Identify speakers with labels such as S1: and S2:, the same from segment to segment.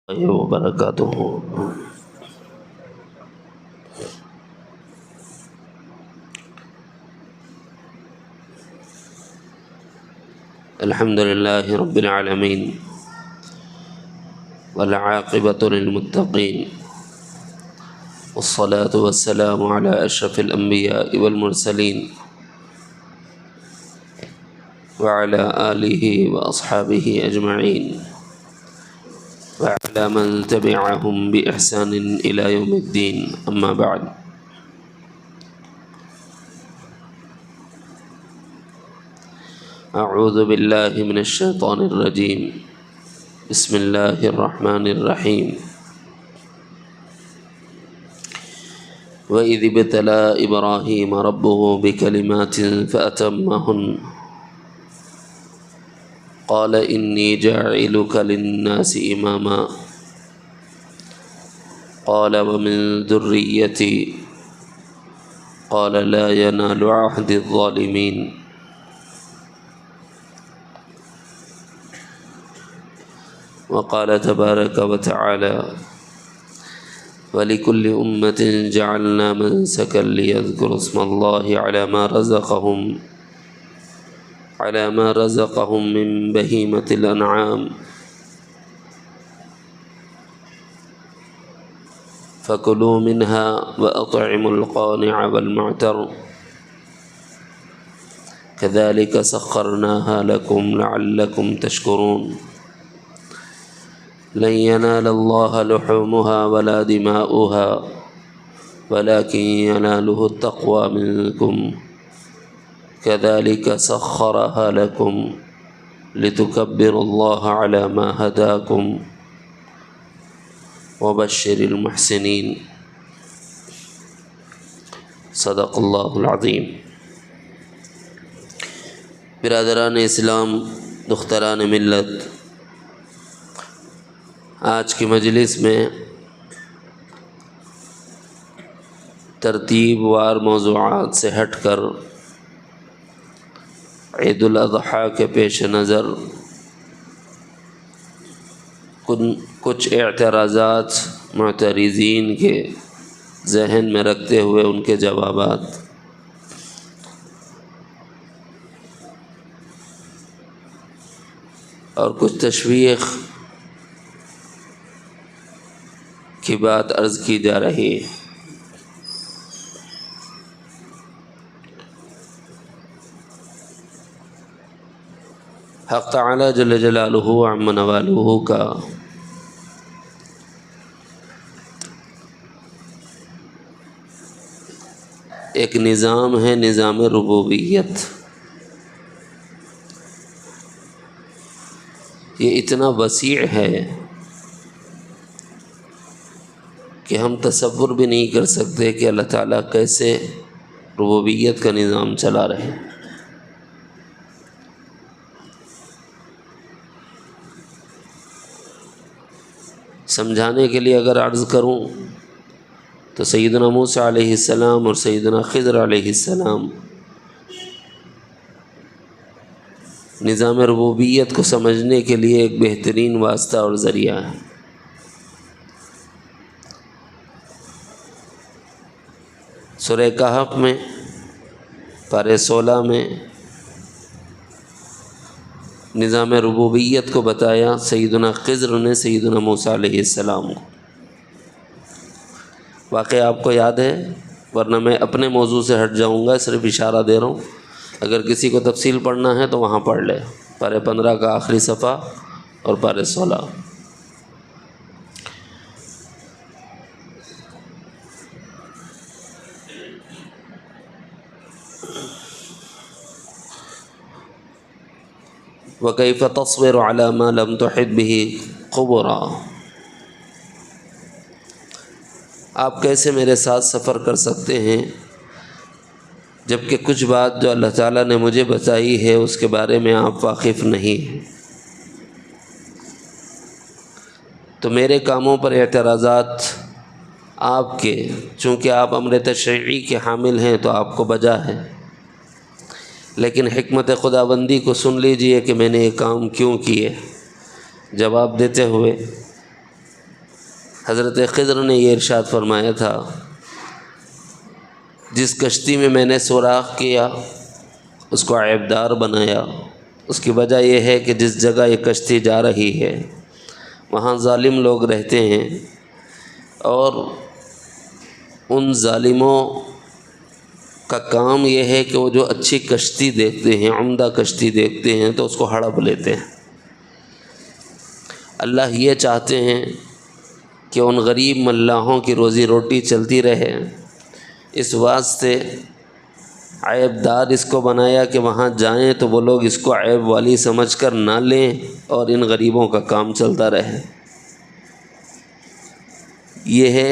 S1: اللہ وبرکاتہ۔ الحمد للہ رب العالمین والعاقبۃ للمتقین والصلاة والسلام علی اشرف الانبیاء والمرسلین وعلی آلہ واصحابہ اجمعین وعلى من تبعهم بإحسان إلى يوم الدين، أما بعد۔ أعوذ بالله من الشيطان الرجيم، بسم الله الرحمن الرحيم۔ وإذ ابتلى إبراهيم ربه بكلمات فأتمهن قال إني جاعلك للناس إماما قال ومن ذريتي قال لا ينال عهد الظالمين۔ وقال تبارك وتعالى ولكل أمة جعلنا منسكا ليذكروا اسم الله على ما رزقهم من بهيمة الأنعام فكلوا منها وأطعموا القانع والمعتر كذلك سخرناها لكم لعلكم تشكرون۔ لن ينال الله لحومها ولا دماؤها ولكن يناله التقوى منكم كذلك سخرها لكم لتكبروا الله على ما هداكم وبشر المحسنين۔ صدق اللہ العظیم۔ برادران اسلام، دختران ملت، آج کی مجلس میں ترتیب وار موضوعات سے ہٹ کر عید الاضحیٰ کے پیش نظر کچھ اعتراضات معترضین کے ذہن میں رکھتے ہوئے ان کے جوابات، اور کچھ تشویق کی بات عرض کی جا رہی ہے۔ حق تعالی جل جلالہ عم نوالہ کا ایک نظام ہے، نظام ربوبیت۔ یہ اتنا وسیع ہے کہ ہم تصور بھی نہیں کر سکتے کہ اللہ تعالیٰ کیسے ربوبیت کا نظام چلا رہے ہیں۔ سمجھانے کے لیے اگر عرض کروں تو سیدنا موسیٰ علیہ السلام اور سیدنا خضر علیہ السلام نظام ربوبیت کو سمجھنے کے لیے ایک بہترین واسطہ اور ذریعہ ہے۔ سورہ کہف میں پارہ 16 میں نظام ربوبیت کو بتایا سیدنا خضر نے سیدنا موسیٰ علیہ السلام کو۔ واقعہ آپ کو یاد ہے، ورنہ میں اپنے موضوع سے ہٹ جاؤں گا، صرف اشارہ دے رہا ہوں۔ اگر کسی کو تفصیل پڑھنا ہے تو وہاں پڑھ لے، پارہ 15 کا آخری صفحہ اور پارہ 16۔ وَكَيْفَ تَصْبِرُ عَلَى مَا لَمْ تُحِطْ بِهِ خُبْرًا۔ آپ کیسے میرے ساتھ سفر کر سکتے ہیں جبکہ کچھ بات جو اللہ تعالیٰ نے مجھے بتائی ہے اس کے بارے میں آپ واقف نہیں ہیں۔ تو میرے کاموں پر اعتراضات آپ کے، چونکہ آپ امر تشریعی کے حامل ہیں تو آپ کو بجا ہے، لیکن حکمت خداوندی کو سن لیجئے کہ میں نے یہ کام کیوں کیے۔ جواب دیتے ہوئے حضرت خضر نے یہ ارشاد فرمایا تھا، جس کشتی میں نے سوراخ کیا اس کو عیبدار بنایا، اس کی وجہ یہ ہے کہ جس جگہ یہ کشتی جا رہی ہے وہاں ظالم لوگ رہتے ہیں، اور ان ظالموں کا کام یہ ہے کہ وہ جو اچھی کشتی دیکھتے ہیں، عمدہ کشتی دیکھتے ہیں تو اس کو ہڑپ لیتے ہیں۔ اللہ یہ چاہتے ہیں کہ ان غریب ملاحوں کی روزی روٹی چلتی رہے، اس واسطے عیب دار اس کو بنایا کہ وہاں جائیں تو وہ لوگ اس کو عیب والی سمجھ کر نہ لیں اور ان غریبوں کا کام چلتا رہے۔ یہ ہے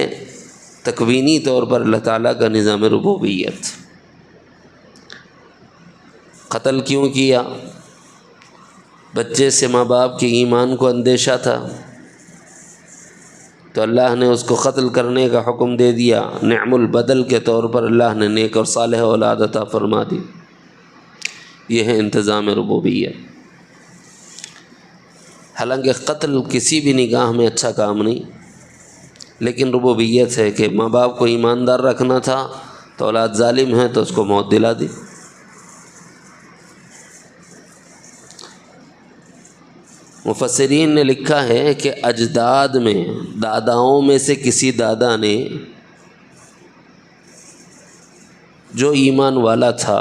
S1: تکوینی طور پر اللہ تعالیٰ کا نظام ربوبیت۔ قتل کیوں کیا؟ بچے سے ماں باپ کے ایمان کو اندیشہ تھا تو اللہ نے اس کو قتل کرنے کا حکم دے دیا، نعم البدل کے طور پر اللہ نے نیک اور صالح اولاد عطا فرما دی۔ یہ ہے انتظام ربوبیت۔ حالانکہ قتل کسی بھی نگاہ میں اچھا کام نہیں، لیکن ربوبیت ہے کہ ماں باپ کو ایماندار رکھنا تھا تو اولاد ظالم ہے تو اس کو موت دلا دی۔ مفسرین نے لکھا ہے کہ اجداد میں، داداؤں میں سے کسی دادا نے جو ایمان والا تھا،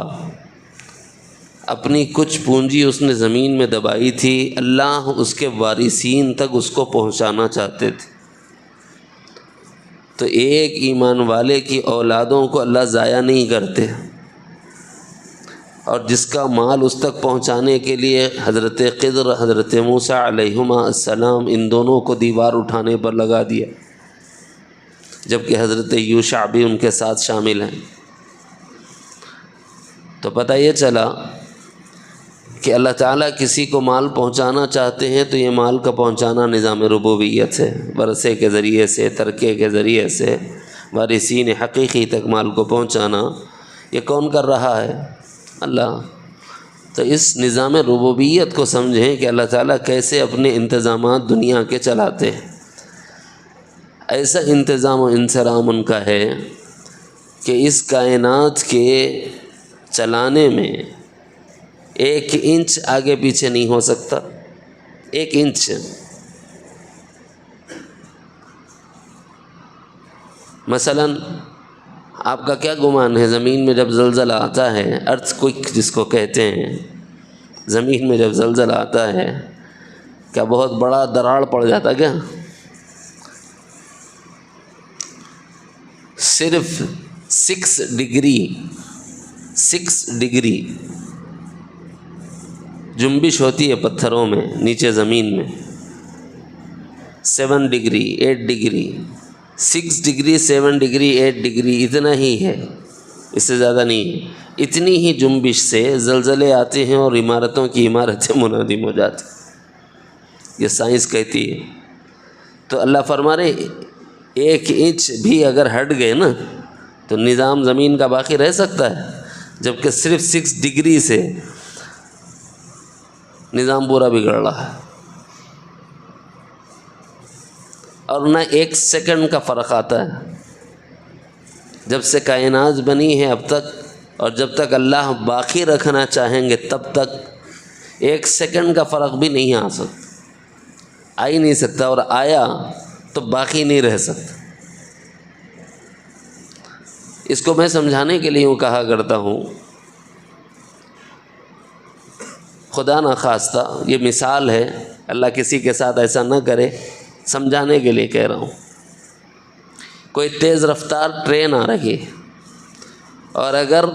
S1: اپنی کچھ پونجی اس نے زمین میں دبائی تھی، اللہ اس کے وارثین تک اس کو پہنچانا چاہتے تھے۔ تو ایک ایمان والے کی اولادوں کو اللہ ضائع نہیں کرتے، اور جس کا مال اس تک پہنچانے کے لیے حضرت خضر، حضرت موسیٰ علیہما السلام، ان دونوں کو دیوار اٹھانے پر لگا دیا، جبکہ حضرت یوشع بھی ان کے ساتھ شامل ہیں۔ تو پتہ یہ چلا کہ اللہ تعالیٰ کسی کو مال پہنچانا چاہتے ہیں تو یہ مال کا پہنچانا نظام ربوبیت ہے، ورثے کے ذریعے سے، ترکے کے ذریعے سے وارثین حقیقی تک مال کو پہنچانا، یہ کون کر رہا ہے؟ اللہ۔ تو اس نظام ربوبیت کو سمجھیں کہ اللہ تعالیٰ کیسے اپنے انتظامات دنیا کے چلاتے ہیں۔ ایسا انتظام و انصرام ان کا ہے کہ اس کائنات کے چلانے میں 1 انچ آگے پیچھے نہیں ہو سکتا، 1 انچ۔ مثلاً آپ کا کیا گمان ہے، زمین میں جب زلزلہ آتا ہے، ارتھ کوئک جس کو کہتے ہیں، زمین میں جب زلزلہ آتا ہے کیا بہت بڑا دراڑ پڑ جاتا کیا؟ صرف 6 ڈگری جنبش ہوتی ہے پتھروں میں، نیچے زمین میں 7 degree 8 degree 6 degree 7 degree 8 degree, اتنا ہی ہے، اس سے زیادہ نہیں ہے۔ اتنی ہی جنبش سے زلزلے آتے ہیں اور عمارتوں کی عمارتیں منہدم ہو جاتی، یہ سائنس کہتی ہے۔ تو اللہ فرما رہے 1 انچ بھی اگر ہٹ گئے نا تو نظام زمین کا باقی رہ سکتا ہے، جبکہ صرف 6 ڈگری سے نظام پورا بگڑ رہا ہے، اور نہ 1 سیکنڈ کا فرق آتا ہے۔ جب سے کائنات بنی ہے اب تک، اور جب تک اللہ باقی رکھنا چاہیں گے تب تک 1 سیکنڈ کا فرق بھی نہیں آ سکتا، آ ہی نہیں سکتا، اور آیا تو باقی نہیں رہ سکتا۔ اس کو میں سمجھانے کے لیے یوں کہا کرتا ہوں، خدا نخواستہ یہ مثال ہے، اللہ کسی کے ساتھ ایسا نہ کرے، سمجھانے کے لیے کہہ رہا ہوں۔ کوئی تیز رفتار ٹرین آ رہی ہے، اور اگر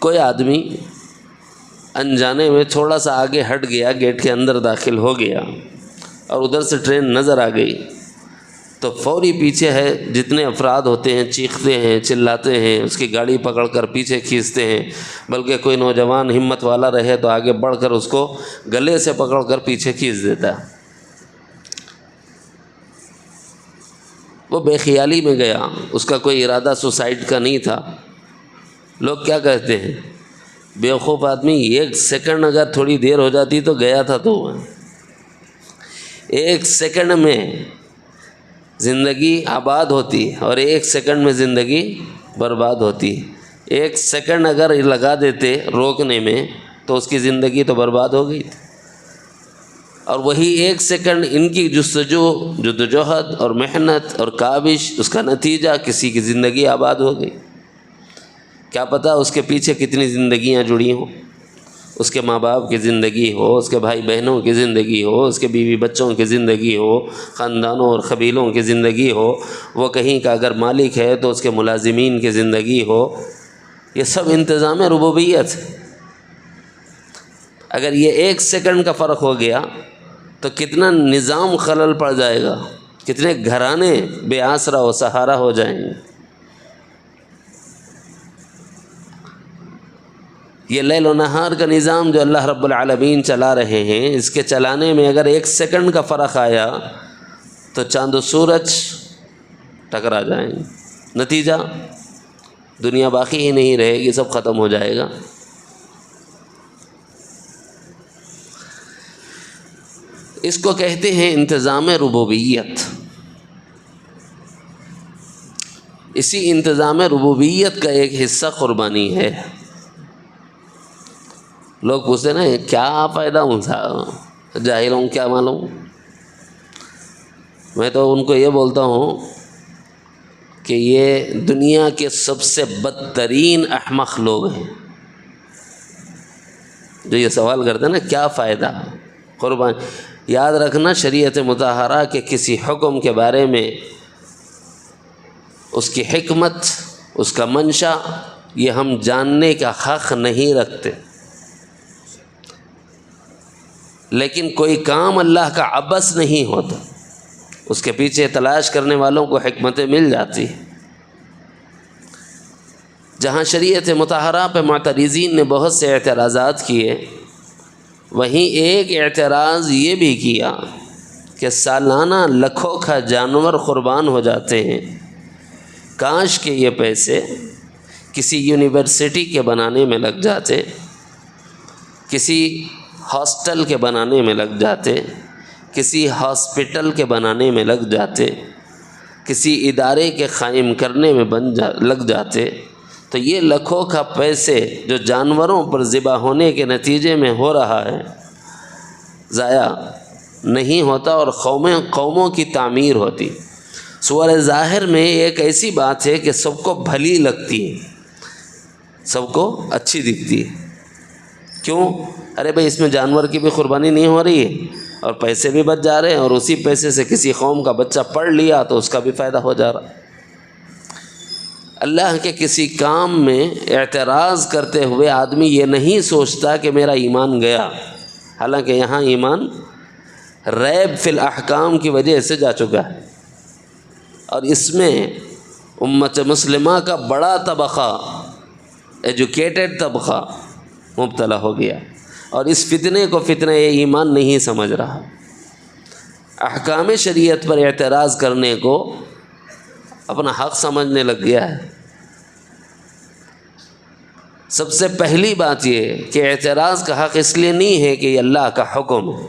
S1: کوئی آدمی انجانے میں تھوڑا سا آگے ہٹ گیا، گیٹ کے اندر داخل ہو گیا اور ادھر سے ٹرین نظر آ گئی، تو فوری پیچھے ہے جتنے افراد ہوتے ہیں چیختے ہیں، چلاتے ہیں، اس کی گاڑی پکڑ کر پیچھے کھینچتے ہیں، بلکہ کوئی نوجوان ہمت والا رہے تو آگے بڑھ کر اس کو گلے سے پکڑ کر پیچھے کھینچ دیتا ہے۔ وہ بے خیالی میں گیا، اس کا کوئی ارادہ سوسائڈ کا نہیں تھا۔ لوگ کیا کہتے ہیں، بیوقوف آدمی، 1 سیکنڈ اگر تھوڑی دیر ہو جاتی تو گیا تھا تو 1 سیکنڈ میں زندگی آباد ہوتی ہے اور 1 سیکنڈ میں زندگی برباد ہوتی ہے۔ 1 سیکنڈ اگر لگا دیتے روکنے میں تو اس کی زندگی تو برباد ہو گئی تھی، اور وہی 1 سیکنڈ ان کی جستجو، جدوجہد اور محنت اور کاوش، اس کا نتیجہ کسی کی زندگی آباد ہو گئی۔ کیا پتہ اس کے پیچھے کتنی زندگیاں جڑی ہوں، اس کے ماں باپ کی زندگی ہو، اس کے بھائی بہنوں کی زندگی ہو، اس کے بیوی بچوں کی زندگی ہو، خاندانوں اور قبیلوں کی زندگی ہو، وہ کہیں کا اگر مالک ہے تو اس کے ملازمین کی زندگی ہو۔ یہ سب انتظام ربوبیت ہے۔ اگر یہ 1 سیکنڈ کا فرق ہو گیا تو کتنا نظام خلل پڑ جائے گا، کتنے گھرانے بے آسرا و سہارا ہو جائیں گے۔ یہ لیل و نہار کا نظام جو اللہ رب العالمین چلا رہے ہیں، اس کے چلانے میں اگر 1 سیکنڈ کا فرق آیا تو چاند و سورج ٹکرا جائیں گے، نتیجہ دنیا باقی ہی نہیں رہے گی، سب ختم ہو جائے گا۔ اس کو کہتے ہیں انتظام ربوبیت۔ اسی انتظام ربوبیت کا ایک حصہ قربانی ہے۔ لوگ پوچھتے نا کیا فائدہ ہوتا، جاہلوں کیا معلوم۔ میں تو ان کو یہ بولتا ہوں کہ یہ دنیا کے سب سے بدترین احمق لوگ ہیں جو یہ سوال کرتے ہیں نا کیا فائدہ قربان۔ یاد رکھنا شریعت مطہرہ کے کسی حکم کے بارے میں اس کی حکمت، اس کا منشا، یہ ہم جاننے کا حق نہیں رکھتے، لیکن کوئی کام اللہ کا عبث نہیں ہوتا، اس کے پیچھے تلاش کرنے والوں کو حکمتیں مل جاتی ہیں۔ جہاں شریعت مطہرہ پہ معترضین نے بہت سے اعتراضات کیے، وہیں ایک اعتراض یہ بھی کیا کہ سالانہ لکھوں کا جانور قربان ہو جاتے ہیں، کاش کہ یہ پیسے کسی یونیورسٹی کے بنانے میں لگ جاتے، کسی ہاسٹل کے بنانے میں لگ جاتے، کسی ہاسپٹل کے بنانے میں لگ جاتے، کسی ادارے کے قائم کرنے میں لگ جاتے، تو یہ لکھوں کا پیسے جو جانوروں پر ذبح ہونے کے نتیجے میں ہو رہا ہے ضائع نہیں ہوتا اور قوموں کی تعمیر ہوتی۔ صور ظاہر میں ایک ایسی بات ہے کہ سب کو بھلی لگتی ہے، سب کو اچھی دکھتی ہے۔ کیوں؟ ارے بھائی اس میں جانور کی بھی قربانی نہیں ہو رہی ہے اور پیسے بھی بچ جا رہے ہیں، اور اسی پیسے سے کسی قوم کا بچہ پڑھ لیا تو اس کا بھی فائدہ ہو جا رہا۔ اللہ کے کسی کام میں اعتراض کرتے ہوئے آدمی یہ نہیں سوچتا کہ میرا ایمان گیا، حالانکہ یہاں ایمان ریب فی الاحکام کی وجہ سے جا چکا ہے، اور اس میں امت مسلمہ کا بڑا طبقہ، ایجوکیٹڈ طبقہ مبتلا ہو گیا، اور اس فتنے کو فتنہ ایمان نہیں سمجھ رہا۔ احکام شریعت پر اعتراض کرنے کو اپنا حق سمجھنے لگ گیا ہے۔ سب سے پہلی بات یہ کہ اعتراض کا حق اس لیے نہیں ہے کہ یہ اللہ کا حکم ہے،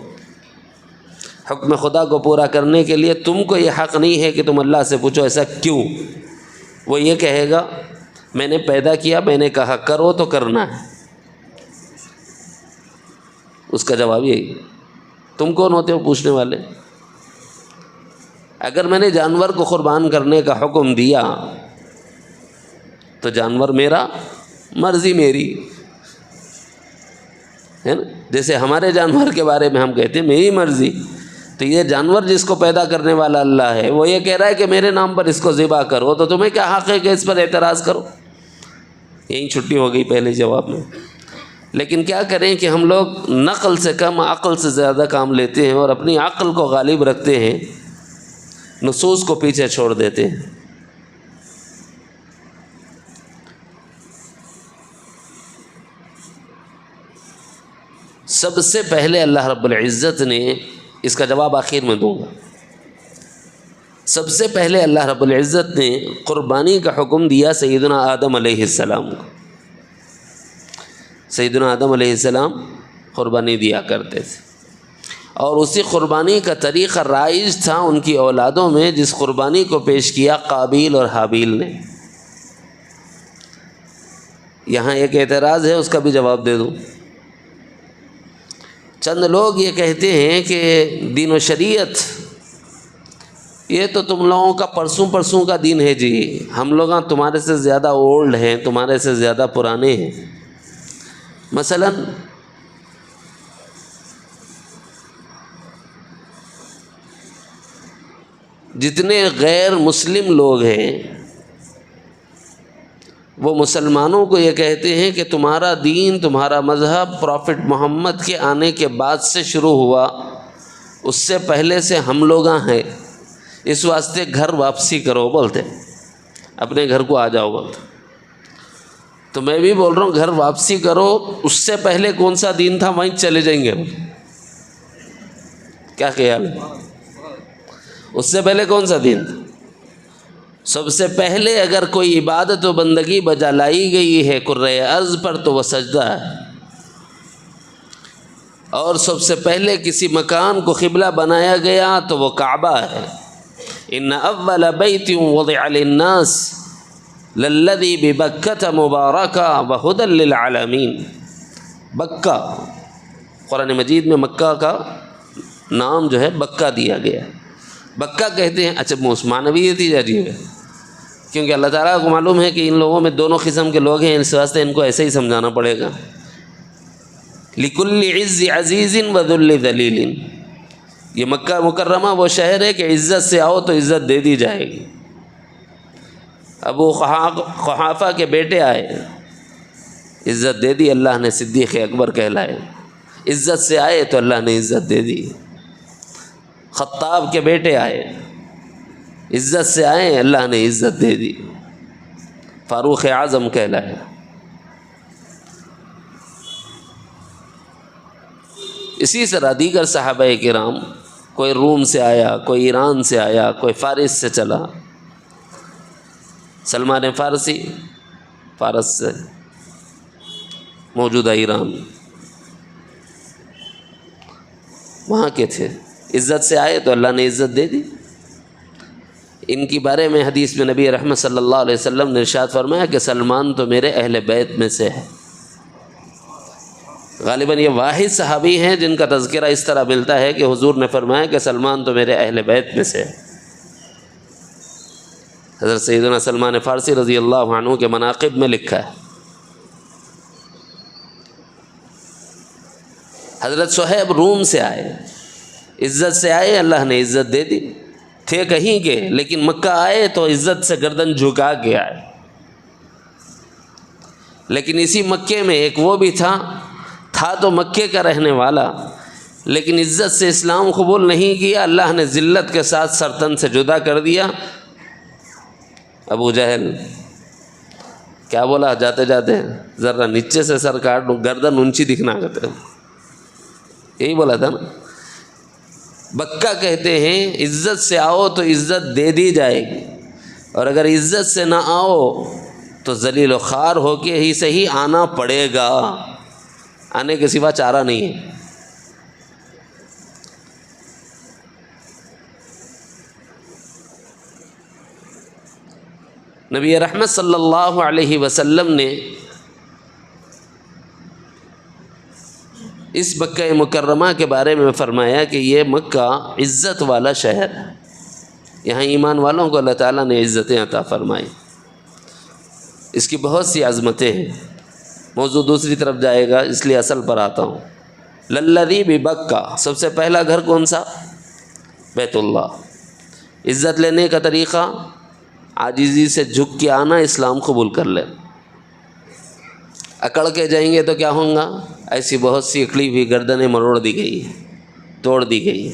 S1: حکم خدا کو پورا کرنے کے لیے تم کو یہ حق نہیں ہے کہ تم اللہ سے پوچھو ایسا کیوں۔ وہ یہ کہے گا میں نے پیدا کیا، میں نے کہا کرو تو کرنا ہے، اس کا جواب یہی۔ تم کون ہوتے ہو پوچھنے والے؟ اگر میں نے جانور کو قربان کرنے کا حکم دیا تو جانور میرا، مرضی میری ہے نا۔ جیسے ہمارے جانور کے بارے میں ہم کہتے ہیں میری مرضی، تو یہ جانور جس کو پیدا کرنے والا اللہ ہے وہ یہ کہہ رہا ہے کہ میرے نام پر اس کو ذبح کرو، تو تمہیں کیا حق ہے کہ اس پر اعتراض کرو؟ یہی چھٹی ہو گئی پہلے جواب میں۔ لیکن کیا کریں کہ ہم لوگ نقل سے کم عقل سے زیادہ کام لیتے ہیں اور اپنی عقل کو غالب رکھتے ہیں، نصوص کو پیچھے چھوڑ دیتے ہیں۔ سب سے پہلے اللہ رب العزت نے، اس کا جواب آخر میں دوں گا، سب سے پہلے اللہ رب العزت نے قربانی کا حکم دیا سیدنا آدم علیہ السلام کو۔ سیدنا آدم علیہ السلام قربانی دیا کرتے تھے، اور اسی قربانی کا طریقہ رائج تھا ان کی اولادوں میں، جس قربانی کو پیش کیا قابیل اور حابیل نے۔ یہاں ایک اعتراض ہے، اس کا بھی جواب دے دوں۔ چند لوگ یہ کہتے ہیں کہ دین و شریعت یہ تو تم لوگوں کا پرسوں کا دین ہے جی، ہم لوگ تمہارے سے زیادہ اولڈ ہیں، تمہارے سے زیادہ پرانے ہیں۔ مثلا جتنے غیر مسلم لوگ ہیں وہ مسلمانوں کو یہ کہتے ہیں کہ تمہارا دین، تمہارا مذہب پروفٹ محمد کے آنے کے بعد سے شروع ہوا، اس سے پہلے سے ہم لوگ ہیں، اس واسطے گھر واپسی کرو بولتے، اپنے گھر کو آ جاؤ بولتے۔ تو میں بھی بول رہا ہوں گھر واپسی کرو، اس سے پہلے کون سا دین تھا وہیں چلے جائیں گے۔ کیا خیال ہے؟ اس سے پہلے کون سا دین تھا؟ سب سے پہلے اگر کوئی عبادت و بندگی بجا لائی گئی ہے کرۂ ارض پر تو وہ سجدہ ہے، اور سب سے پہلے کسی مکان کو قبلہ بنایا گیا تو وہ کعبہ ہے۔ ان اول بیت وضع للناس للذی ببکۃ مبارکہ وہدی للعالمین۔ بکہ، قرآن مجید میں مکہ کا نام جو ہے بکہ دیا گیا ہے۔ بکہ کہتے ہیں، اچھا معنویت ہی جاری ہے، کیونکہ اللہ تعالیٰ کو معلوم ہے کہ ان لوگوں میں دونوں قسم کے لوگ ہیں، اس واسطے ان کو ایسے ہی سمجھانا پڑے گا۔ لکل عز عزیز و ذل ذلیل، یہ مکہ مکرمہ وہ شہر ہے کہ عزت سے آؤ تو عزت دے دی جائے گی۔ ابو قحافہ کے بیٹے آئے، عزت دے دی، اللہ نے صدیق اکبر کہلائے۔ عزت سے آئے تو اللہ نے عزت دے دی۔ خطاب کے بیٹے آئے، عزت سے آئے، اللہ نے عزت دے دی، فاروق اعظم کہلائے۔ اسی طرح دیگر صحابہ کرام، کوئی روم سے آیا، کوئی ایران سے آیا، کوئی فارس سے چلا۔ سلمان فارسی فارس سے، موجودہ ایران، وہاں کے تھے، عزت سے آئے تو اللہ نے عزت دے دی۔ ان کی بارے میں حدیث میں نبی رحمت صلی اللہ علیہ وسلم نے ارشاد فرمایا کہ سلمان تو میرے اہل بیت میں سے ہے۔ غالباً یہ واحد صحابی ہیں جن کا تذکرہ اس طرح ملتا ہے کہ حضور نے فرمایا کہ سلمان تو میرے اہل بیت میں سے ہے۔ حضرت سیدنا سلمان فارسی رضی اللہ عنہ کے مناقب میں لکھا ہے۔ حضرت صہیب روم سے آئے، عزت سے آئے، اللہ نے عزت دے دی، تھے کہیں کے لیکن مکہ آئے تو عزت سے گردن جھکا کے آئے۔ لیکن اسی مکے میں ایک وہ بھی تھا تو مکے کا رہنے والا، لیکن عزت سے اسلام قبول نہیں کیا، اللہ نے ذلت کے ساتھ سرتن سے جدا کر دیا۔ ابو جہل کیا بولا جاتے جاتے، ذرا نیچے سے سر کاٹ لوں، گردن اونچی دکھنا کرتے، یہی بولا تھا نا۔ بکہ کہتے ہیں عزت سے آؤ تو عزت دے دی جائے گی، اور اگر عزت سے نہ آؤ تو ذلیل و خوار ہو کے ہی صحیح آنا پڑے گا، آنے کے سوا چارہ نہیں ہے۔ نبی رحمت صلی اللہ علیہ وسلم نے اس مکہ مکرمہ کے بارے میں فرمایا کہ یہ مکہ عزت والا شہر ہے، یہاں ایمان والوں کو اللہ تعالیٰ نے عزتیں عطا فرمائی، اس کی بہت سی عظمتیں ہیں۔ موضوع دوسری طرف جائے گا، اس لیے اصل پر آتا ہوں۔ للذی ببکہ، سب سے پہلا گھر کون سا؟ بیت اللہ۔ عزت لینے کا طریقہ عاجزی سے جھک کے آنا، اسلام قبول کر لے۔ اکڑ کے جائیں گے تو کیا ہوں گا؟ ایسی بہت سی اکڑی ہوئی گردنیں مروڑ دی گئی، توڑ دی گئی۔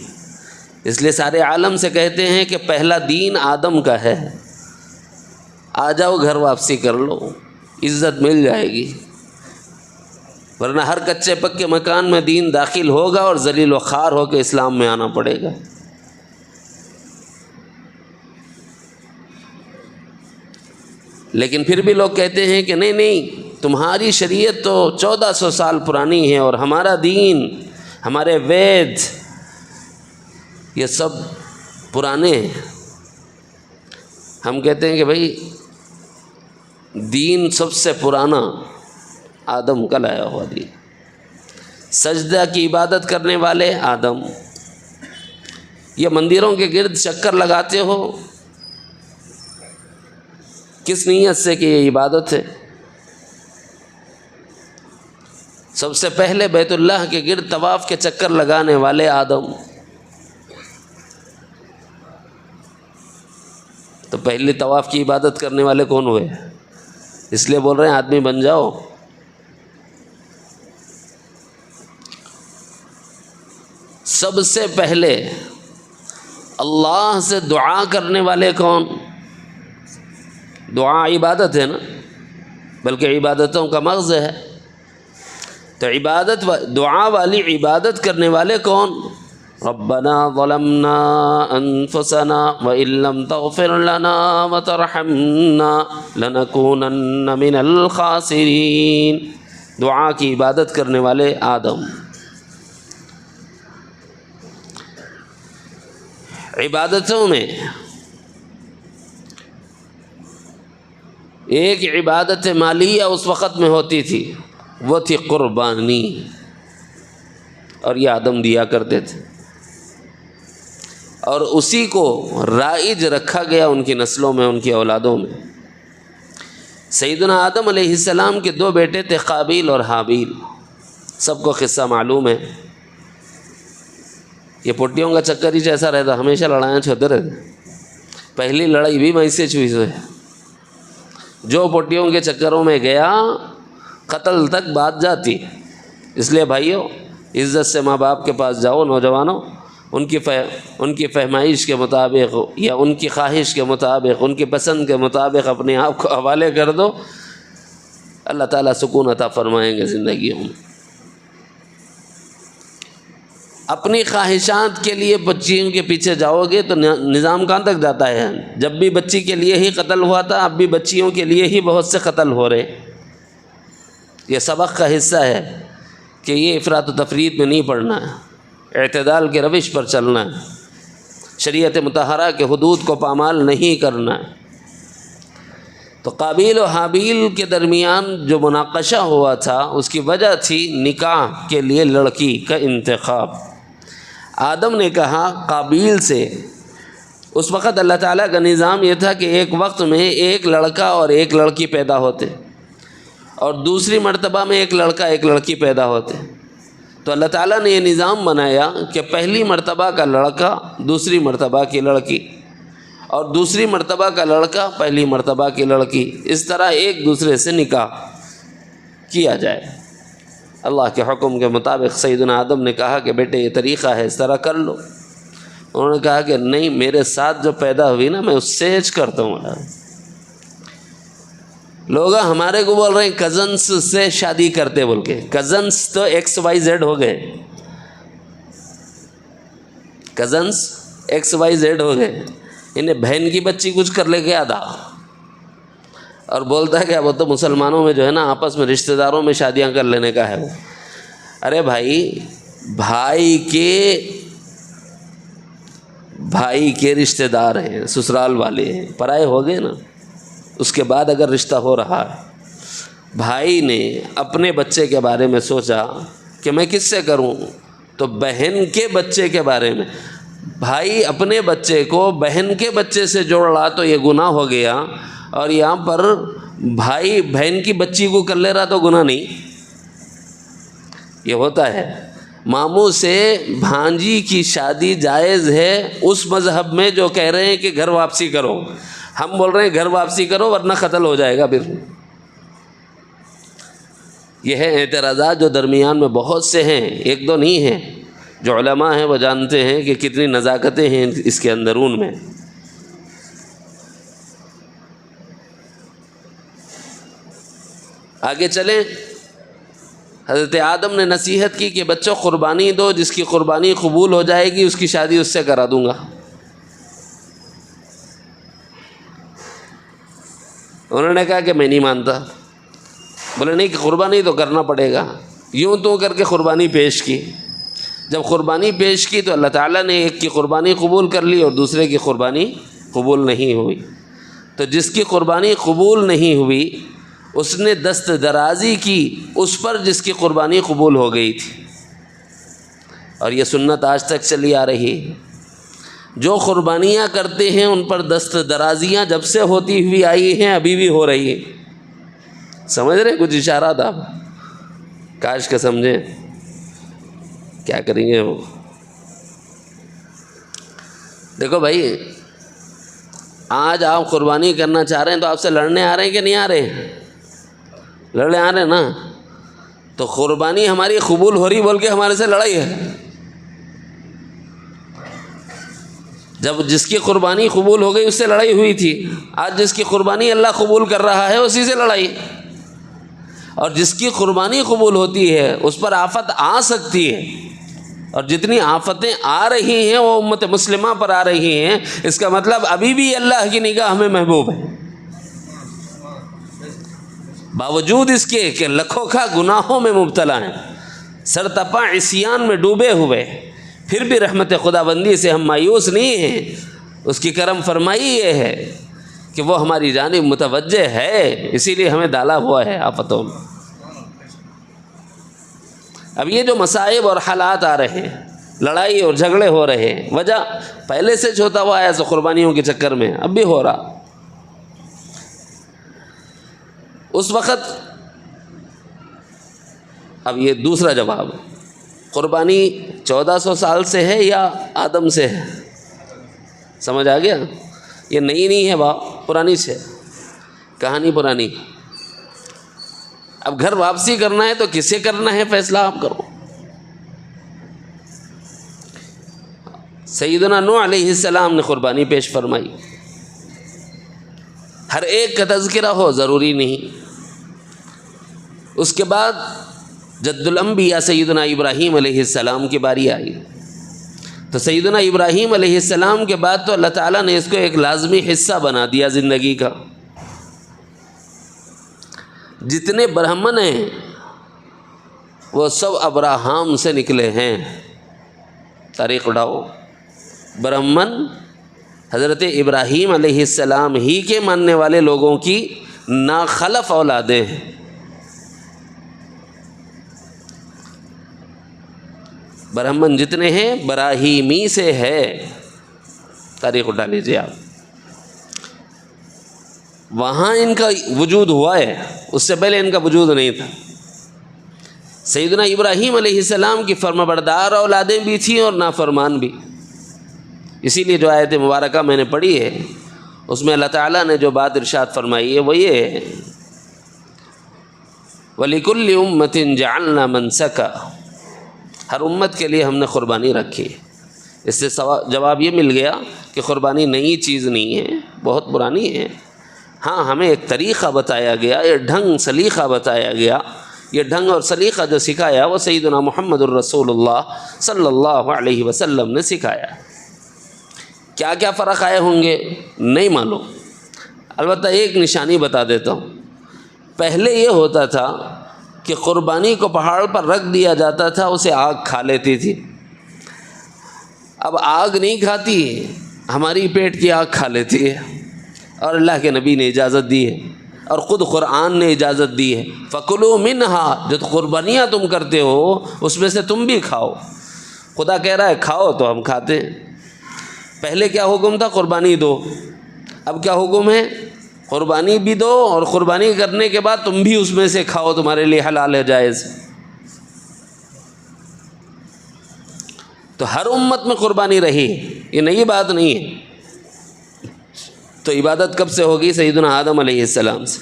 S1: اس لیے سارے عالم سے کہتے ہیں کہ پہلا دین آدم کا ہے، آ جاؤ گھر واپسی کر لو، عزت مل جائے گی، ورنہ ہر کچے پکے مکان میں دین داخل ہوگا اور ذلیل و خوار ہو کے اسلام میں آنا پڑے گا۔ لیکن پھر بھی لوگ کہتے ہیں کہ نہیں، تمہاری شریعت تو 1400 سال پرانی ہے، اور ہمارا دین، ہمارے وید، یہ سب پرانے ہیں۔ ہم کہتے ہیں کہ بھائی دین سب سے پرانا آدم کا لایا ہوا دین، سجدہ کی عبادت کرنے والے آدم۔ یہ مندروں کے گرد چکر لگاتے ہو کس نیت سے کہ یہ عبادت ہے؟ سب سے پہلے بیت اللہ کے گرد طواف کے چکر لگانے والے آدم۔ تو پہلی طواف کی عبادت کرنے والے کون ہوئے؟ اس لیے بول رہے ہیں آدمی بن جاؤ۔ سب سے پہلے اللہ سے دعا کرنے والے کون؟ دعا عبادت ہے نا، بلکہ عبادتوں کا مغز ہے۔ تو عبادت دعا والی عبادت کرنے والے کون؟ ربنا ظلمنا انفسنا وان لم تغفر لنا وترحمنا لنکونن من الخاسرین۔ دعا کی عبادت کرنے والے آدم۔ عبادتوں میں ایک عبادت مالیہ اس وقت میں ہوتی تھی، وہ تھی قربانی، اور یہ آدم دیا کرتے تھے، اور اسی کو رائج رکھا گیا ان کی نسلوں میں، ان کی اولادوں میں۔ سیدنا آدم علیہ السلام کے دو بیٹے تھے، قابیل اور حابیل، سب کو قصہ معلوم ہے۔ یہ پٹیوں کا چکر ہی جیسا رہتا، ہمیشہ لڑائیاں چھوتے رہتے۔ پہلی لڑائی بھی وہیں سے چھوئی سے، جو پٹیوں کے چکروں میں گیا قتل تک بات جاتی۔ اس لیے بھائیو، عزت سے ماں باپ کے پاس جاؤ، نوجوانوں، ان کی فہمائش کے مطابق یا ان کی خواہش کے مطابق، ان کی پسند کے مطابق اپنے آپ کو حوالے کر دو، اللہ تعالیٰ سکون عطا فرمائیں گے زندگیوں میں۔ اپنی خواہشات کے لیے بچیوں کے پیچھے جاؤ گے تو نظام کہاں تک جاتا ہے؟ جب بھی بچی کے لیے ہی قتل ہوا تھا، اب بھی بچیوں کے لیے ہی بہت سے قتل ہو رہے۔ یہ سبق کا حصہ ہے کہ یہ افراط و تفریط میں نہیں پڑنا ہے، اعتدال کے روش پر چلنا ہے، شریعت مطہرہ کے حدود کو پامال نہیں کرنا ہے۔ تو قابیل و حابیل کے درمیان جو مناقشہ ہوا تھا، اس کی وجہ تھی نکاح کے لیے لڑکی کا انتخاب۔ آدم نے کہا قابیل سے، اس وقت اللہ تعالیٰ کا نظام یہ تھا کہ ایک وقت میں ایک لڑکا اور ایک لڑکی پیدا ہوتے، اور دوسری مرتبہ میں ایک لڑکا ایک لڑکی پیدا ہوتے۔ تو اللہ تعالیٰ نے یہ نظام بنایا کہ پہلی مرتبہ کا لڑکا دوسری مرتبہ کی لڑکی، اور دوسری مرتبہ کا لڑکا پہلی مرتبہ کی لڑکی، اس طرح ایک دوسرے سے نکاح کیا جائے۔ اللہ کے حکم کے مطابق سیدنا آدم نے کہا کہ بیٹے یہ طریقہ ہے، اس طرح کر لو۔ انہوں نے کہا کہ نہیں، میرے ساتھ جو پیدا ہوئی نا، میں اس سے ایج کرتا ہوں۔ لوگ ہمارے کو بول رہے ہیں کزنس سے شادی کرتے بول کے، کزنس تو XYZ ہو گئے، کزنس XYZ ہو گئے۔ انہیں بہن کی بچی کچھ کر لے گیا تھا، اور بولتا ہے کہ وہ تو مسلمانوں میں جو ہے نا آپس میں رشتہ داروں میں شادیاں کر لینے کا ہے وہ۔ ارے بھائی کے رشتہ دار ہیں، سسرال والے ہیں، پرائے ہو گئے نا۔ اس کے بعد اگر رشتہ ہو رہا ہے، بھائی نے اپنے بچے کے بارے میں سوچا کہ میں کس سے کروں، تو بہن کے بچے کے بارے میں، بھائی اپنے بچے کو بہن کے بچے سے جوڑ رہا تو یہ گناہ ہو گیا، اور یہاں پر بھائی بہن کی بچی کو کر لے رہا تو گناہ نہیں۔ یہ ہوتا ہے، ماموں سے بھانجی کی شادی جائز ہے اس مذہب میں جو کہہ رہے ہیں کہ گھر واپسی کرو، ہم بول رہے ہیں گھر واپسی کرو ورنہ قتل ہو جائے گا۔ پھر یہ ہے اعتراضات جو درمیان میں بہت سے ہیں، ایک دو نہیں ہیں۔ جو علماء ہیں وہ جانتے ہیں کہ کتنی نزاکتیں ہیں اس کے اندرون میں۔ آگے چلیں، حضرت آدم نے نصیحت کی کہ بچوں قربانی دو، جس کی قربانی قبول ہو جائے گی اس کی شادی اس سے کرا دوں گا۔ انہوں نے کہا کہ میں نہیں مانتا۔ بولے نہیں کہ قربانی تو کرنا پڑے گا۔ یوں تو کر کے قربانی پیش کی۔ جب قربانی پیش کی تو اللہ تعالیٰ نے ایک کی قربانی قبول کر لی اور دوسرے کی قربانی قبول نہیں ہوئی. تو جس کی قربانی قبول نہیں ہوئی اس نے دست درازی کی اس پر جس کی قربانی قبول ہو گئی تھی. اور یہ سنت آج تک چلی آ رہی ہے. جو قربانیاں کرتے ہیں ان پر دست درازیاں جب سے ہوتی ہوئی آئی ہیں، ابھی بھی ہو رہی ہیں. سمجھ رہے؟ کچھ اشارات آپ کاش کا سمجھیں. کیا کریں گے وہ؟ دیکھو بھائی، آج آپ قربانی کرنا چاہ رہے ہیں تو آپ سے لڑنے آ رہے ہیں کہ نہیں آ رہے ہیں؟ لڑنے آ رہے ہیں نا. تو قربانی ہماری قبول ہو رہی بول کے ہمارے سے لڑائی ہے. جب جس کی قربانی قبول ہو گئی اس سے لڑائی ہوئی تھی. آج جس کی قربانی اللہ قبول کر رہا ہے اسی سے لڑائی. اور جس کی قربانی قبول ہوتی ہے اس پر آفت آ سکتی ہے، اور جتنی آفتیں آ رہی ہیں وہ امت مسلمہ پر آ رہی ہیں. اس کا مطلب ابھی بھی اللہ کی نگاہ میں محبوب ہے، باوجود اس کے کہ لکھوں کا گناہوں میں مبتلا ہیں، سرتپا عصیان میں ڈوبے ہوئے، پھر بھی رحمت خداوندی سے ہم مایوس نہیں ہیں. اس کی کرم فرمائی یہ ہے کہ وہ ہماری جانب متوجہ ہے، اسی لیے ہمیں ڈالا ہوا ہے آفتوں میں. اب یہ جو مصائب اور حالات آ رہے ہیں، لڑائی اور جھگڑے ہو رہے ہیں، وجہ پہلے سے ہوتا ہوا ہے ایسے قربانیوں کے چکر میں، اب بھی ہو رہا. اس وقت اب یہ دوسرا جواب، قربانی 1400 سال سے ہے یا آدم سے ہے؟ سمجھ آ گیا؟ یہ نئی نہیں ہے باپ، پرانی سے کہانی پرانی. اب گھر واپسی کرنا ہے تو کسے کرنا ہے فیصلہ آپ کرو. سیدنا نوح علیہ السلام نے قربانی پیش فرمائی. ہر ایک کا تذکرہ ہو ضروری نہیں. اس کے بعد جد الانبیاء سیدنا ابراہیم علیہ السلام کی باری آئی. تو سیدنا ابراہیم علیہ السلام کے بعد تو اللہ تعالیٰ نے اس کو ایک لازمی حصہ بنا دیا زندگی کا. جتنے برہمن ہیں وہ سب ابراہام سے نکلے ہیں. تاریخ اٹھاؤ، برہمن حضرت ابراہیم علیہ السلام ہی کے ماننے والے لوگوں کی ناخلف اولادیں ہیں. برہمن جتنے ہیں براہیمی سے ہے. تاریخ اٹھا لیجیے آپ. وہاں ان کا وجود ہوا ہے، اس سے پہلے ان کا وجود نہیں تھا. سیدنا ابراہیم علیہ السلام کی فرمانبردار اولادیں بھی تھیں اور نافرمان بھی. اسی لیے جو آیت مبارکہ میں نے پڑھی ہے اس میں اللہ تعالیٰ نے جو بات ارشاد فرمائی ہے وہ یہ ہے، وَلِكُلِّ أُمَّةٍ جَعَلْنَا مَنْسَكًا، ہر امت کے لیے ہم نے قربانی رکھی. اس سے جواب یہ مل گیا کہ قربانی نئی چیز نہیں ہے، بہت پرانی ہے. ہاں، ہمیں ایک طریقہ بتایا گیا، یہ ڈھنگ سلیقہ بتایا گیا. یہ ڈھنگ اور سلیقہ جو سکھایا وہ سیدنا محمد الرسول اللہ صلی اللہ علیہ وسلم نے سکھایا. کیا کیا فرق آئے ہوں گے نہیں معلوم، البتہ ایک نشانی بتا دیتا ہوں. پہلے یہ ہوتا تھا کہ قربانی کو پہاڑ پر رکھ دیا جاتا تھا، اسے آگ کھا لیتی تھی. اب آگ نہیں کھاتی، ہماری پیٹ کی آگ کھا لیتی ہے. اور اللہ کے نبی نے اجازت دی ہے اور خود قرآن نے اجازت دی ہے، فَكُلُوا مِنْهَا، جو قربانیاں تم کرتے ہو اس میں سے تم بھی کھاؤ. خدا کہہ رہا ہے کھاؤ تو ہم کھاتے ہیں. پہلے کیا حکم تھا؟ قربانی دو. اب کیا حکم ہے؟ قربانی بھی دو اور قربانی کرنے کے بعد تم بھی اس میں سے کھاؤ، تمہارے لیے حلال ہے، جائز. تو ہر امت میں قربانی رہی، یہ نئی بات نہیں ہے. تو عبادت کب سے ہوگی؟ سیدنا آدم علیہ السلام سے.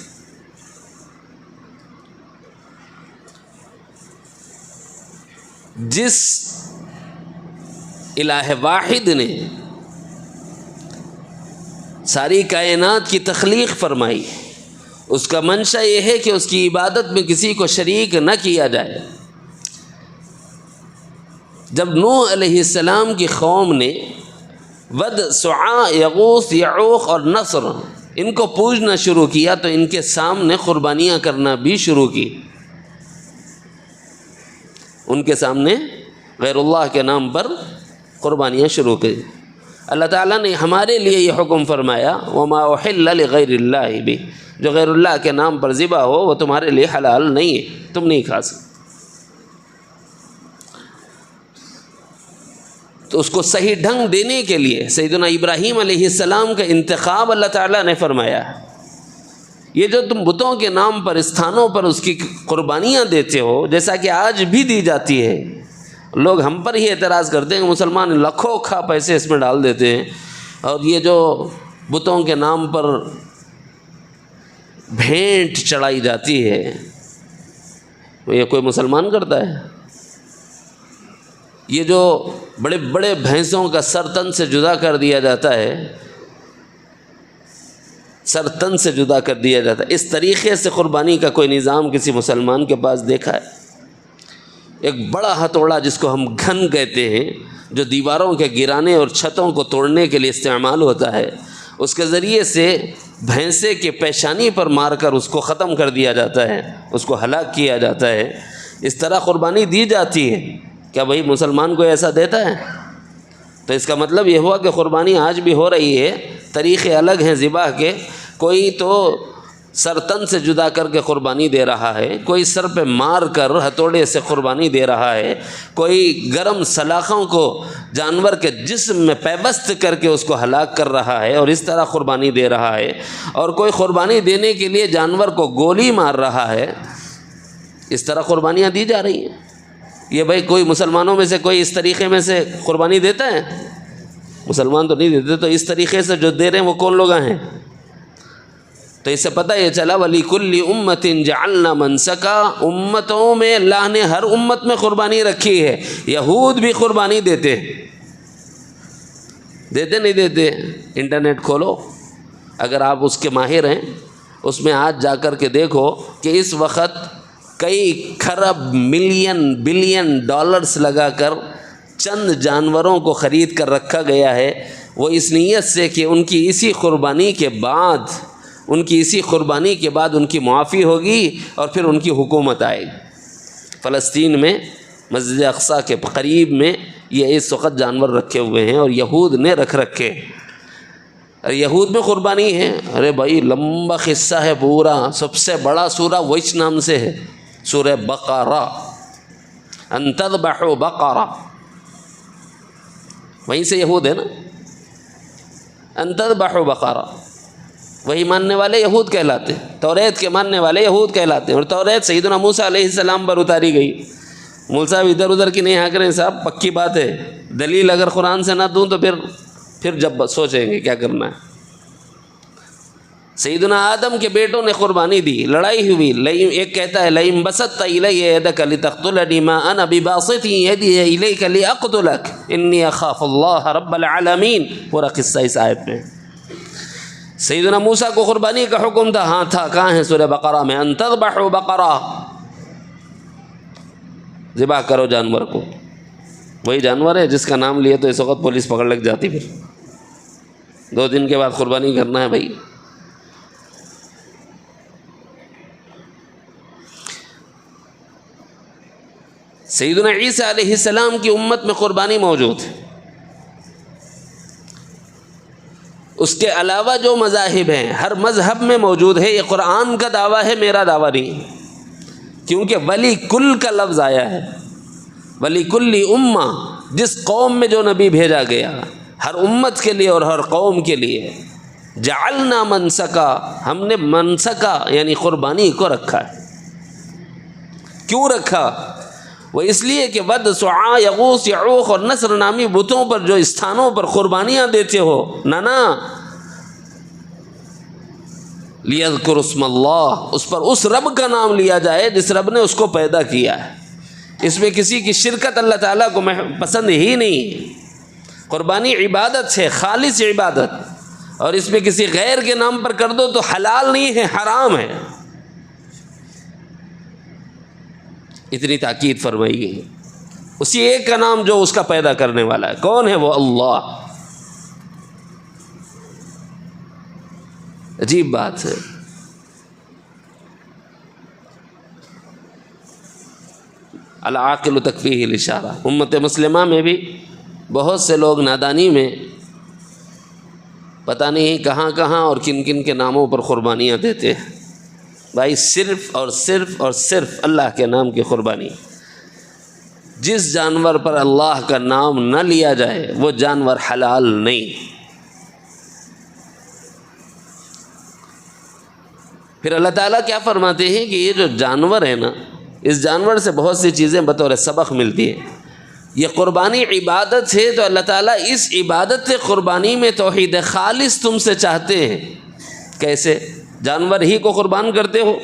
S1: جس الہ واحد نے ساری کائنات کی تخلیق فرمائی، اس کا منشا یہ ہے کہ اس کی عبادت میں کسی کو شریک نہ کیا جائے. جب نوح علیہ السلام کی قوم نے ود، سعاء، یغوث، یعوق اور نصر ان کو پوجنا شروع کیا تو ان کے سامنے قربانیاں کرنا بھی شروع کی. ان کے سامنے غیر اللہ کے نام پر قربانیاں شروع کی۔ اللہ تعالیٰ نے ہمارے لیے یہ حکم فرمایا وما احل لغیر اللہ بھی، جو غیر اللہ کے نام پر ذبح ہو وہ تمہارے لیے حلال نہیں ہے، تم نہیں کھا سکتے۔ تو اس کو صحیح ڈھنگ دینے کے لیے سیدنا ابراہیم علیہ السلام کا انتخاب اللہ تعالیٰ نے فرمایا۔ یہ جو تم بتوں کے نام پر استھانوں پر اس کی قربانیاں دیتے ہو، جیسا کہ آج بھی دی جاتی ہے، لوگ ہم پر ہی اعتراض کرتے ہیں، مسلمان لاکھوں کا پیسے اس میں ڈال دیتے ہیں، اور یہ جو بتوں کے نام پر بھینٹ چڑھائی جاتی ہے یہ کوئی مسلمان کرتا ہے؟ یہ جو بڑے بڑے بھینسوں کا سر تن سے جدا کر دیا جاتا ہے، سر تن سے جدا کر دیا جاتا ہے، اس طریقے سے قربانی کا کوئی نظام کسی مسلمان کے پاس دیکھا ہے؟ ایک بڑا ہتھوڑا جس کو ہم گھن کہتے ہیں، جو دیواروں کے گرانے اور چھتوں کو توڑنے کے لیے استعمال ہوتا ہے، اس کے ذریعے سے بھینسے کے پیشانی پر مار کر اس کو ختم کر دیا جاتا ہے، اس کو ہلاک کیا جاتا ہے۔ اس طرح قربانی دی جاتی ہے۔ کیا بھائی مسلمان کو ایسا دیتا ہے؟ تو اس کا مطلب یہ ہوا کہ قربانی آج بھی ہو رہی ہے، طریقے الگ ہیں ذبح کے۔ کوئی تو سر تن سے جدا کر کے قربانی دے رہا ہے، کوئی سر پہ مار کر ہتھوڑے سے قربانی دے رہا ہے، کوئی گرم سلاخوں کو جانور کے جسم میں پیوست کر کے اس کو ہلاک کر رہا ہے اور اس طرح قربانی دے رہا ہے، اور کوئی قربانی دینے کے لیے جانور کو گولی مار رہا ہے۔ اس طرح قربانیاں دی جا رہی ہیں۔ یہ بھائی کوئی مسلمانوں میں سے کوئی اس طریقے میں سے قربانی دیتا ہے؟ مسلمان تو نہیں دیتے۔ تو اس طریقے سے جو دے رہے ہیں وہ کون لوگ ہیں؟ تو اس سے پتہ یہ چلا وَلِكُلِّ أُمَّةٍ جَعَلْنَا مَنْسَكًا، امتوں میں اللہ نے ہر امت میں قربانی رکھی ہے۔ یہود بھی قربانی دیتے نہیں دیتے؟ انٹرنیٹ کھولو، اگر آپ اس کے ماہر ہیں، اس میں آج جا کر کے دیکھو کہ اس وقت کئی کھرب ملین بلین ڈالرز لگا کر چند جانوروں کو خرید کر رکھا گیا ہے، وہ اس نیت سے کہ ان کی اسی قربانی کے بعد ان کی معافی ہوگی اور پھر ان کی حکومت آئے گی۔ فلسطین میں مسجد اقصیٰ کے قریب میں یہ اس وقت جانور رکھے ہوئے ہیں اور یہود نے رکھ رکھے۔ یہود میں قربانی ہے، ارے بھائی لمبا قصہ ہے پورا، سب سے بڑا سورہ ویچ نام سے ہے، سورہ بقرہ، ان تذبحوا بقرہ، وہیں سے یہود ہے نا، ان تذبحوا بقرہ، وہی ماننے والے یہود کہلاتے ہیں، توریت کے ماننے والے یہود کہلاتے ہیں۔ اور توریت سیدنا موسیٰ علیہ السلام پر اتاری گئی۔ مول صاحب ادھر ادھر کی نہیں ہانک رہے ہیں صاحب، پکی بات ہے، دلیل اگر قرآن سے نہ دوں تو پھر جب سوچیں گے کیا کرنا ہے۔ سیدنا آدم کے بیٹوں نے قربانی دی، لڑائی ہوئی، ایک کہتا ہے لئن بسطت الی یدک لتقتلنی ما انا بباسط یدی الیک لاقتلک انی اخاف اللہ رب العالمین، پورا قصہ اس آیت میں۔ سیدنا موسیٰ کو قربانی کا حکم تھا، ہاں تھا، کہاں ہے سورہ بقرہ میں، ان تذبحوا بقرہ، ذبح کرو جانور کو۔ وہی جانور ہے جس کا نام لیے تو اس وقت پولیس پکڑ لگ جاتی، پھر 2 دن کے بعد قربانی کرنا ہے بھائی۔ سیدنا عیسیٰ علیہ السلام کی امت میں قربانی موجود ہے۔ اس کے علاوہ جو مذاہب ہیں ہر مذہب میں موجود ہے۔ یہ قرآن کا دعویٰ ہے، میرا دعویٰ نہیں، کیونکہ ولی کل کا لفظ آیا ہے، ولی کل امہ، جس قوم میں جو نبی بھیجا گیا، ہر امت کے لیے اور ہر قوم کے لیے۔ جعلنا منسکا، ہم نے منسکا یعنی قربانی کو رکھا ہے۔ کیوں رکھا؟ وہ اس لیے کہ ود، سعا، یغوث، یعوق اور نصر نامی بتوں پر جو استھانوں پر قربانیاں دیتے ہو، نا لیذکر اسم اللہ، اس پر اس رب کا نام لیا جائے جس رب نے اس کو پیدا کیا ہے۔ اس میں کسی کی شرکت اللہ تعالیٰ کو پسند ہی نہیں۔ قربانی عبادت ہے، خالص عبادت، اور اس میں کسی غیر کے نام پر کر دو تو حلال نہیں ہے، حرام ہے۔ اتنی تاکید فرمائی گئی۔ اسی ایک کا نام جو اس کا پیدا کرنے والا ہے، کون ہے وہ؟ اللہ۔ عجیب بات ہے۔ العاقل تکفیہ الاشارہ۔ امت مسلمہ میں بھی بہت سے لوگ نادانی میں پتہ نہیں کہاں کہاں اور کن کن کے ناموں پر قربانیاں دیتے ہیں۔ بھائی صرف اور صرف اور صرف اللہ کے نام کی قربانی۔ جس جانور پر اللہ کا نام نہ لیا جائے وہ جانور حلال نہیں۔ پھر اللہ تعالیٰ کیا فرماتے ہیں کہ یہ جو جانور ہے نا، اس جانور سے بہت سی چیزیں بطور سبق ملتی ہے۔ یہ قربانی عبادت ہے تو اللہ تعالیٰ اس عبادت قربانی میں توحید خالص تم سے چاہتے ہیں۔ کیسے؟ جانور ہی کو قربان کرتے ہو،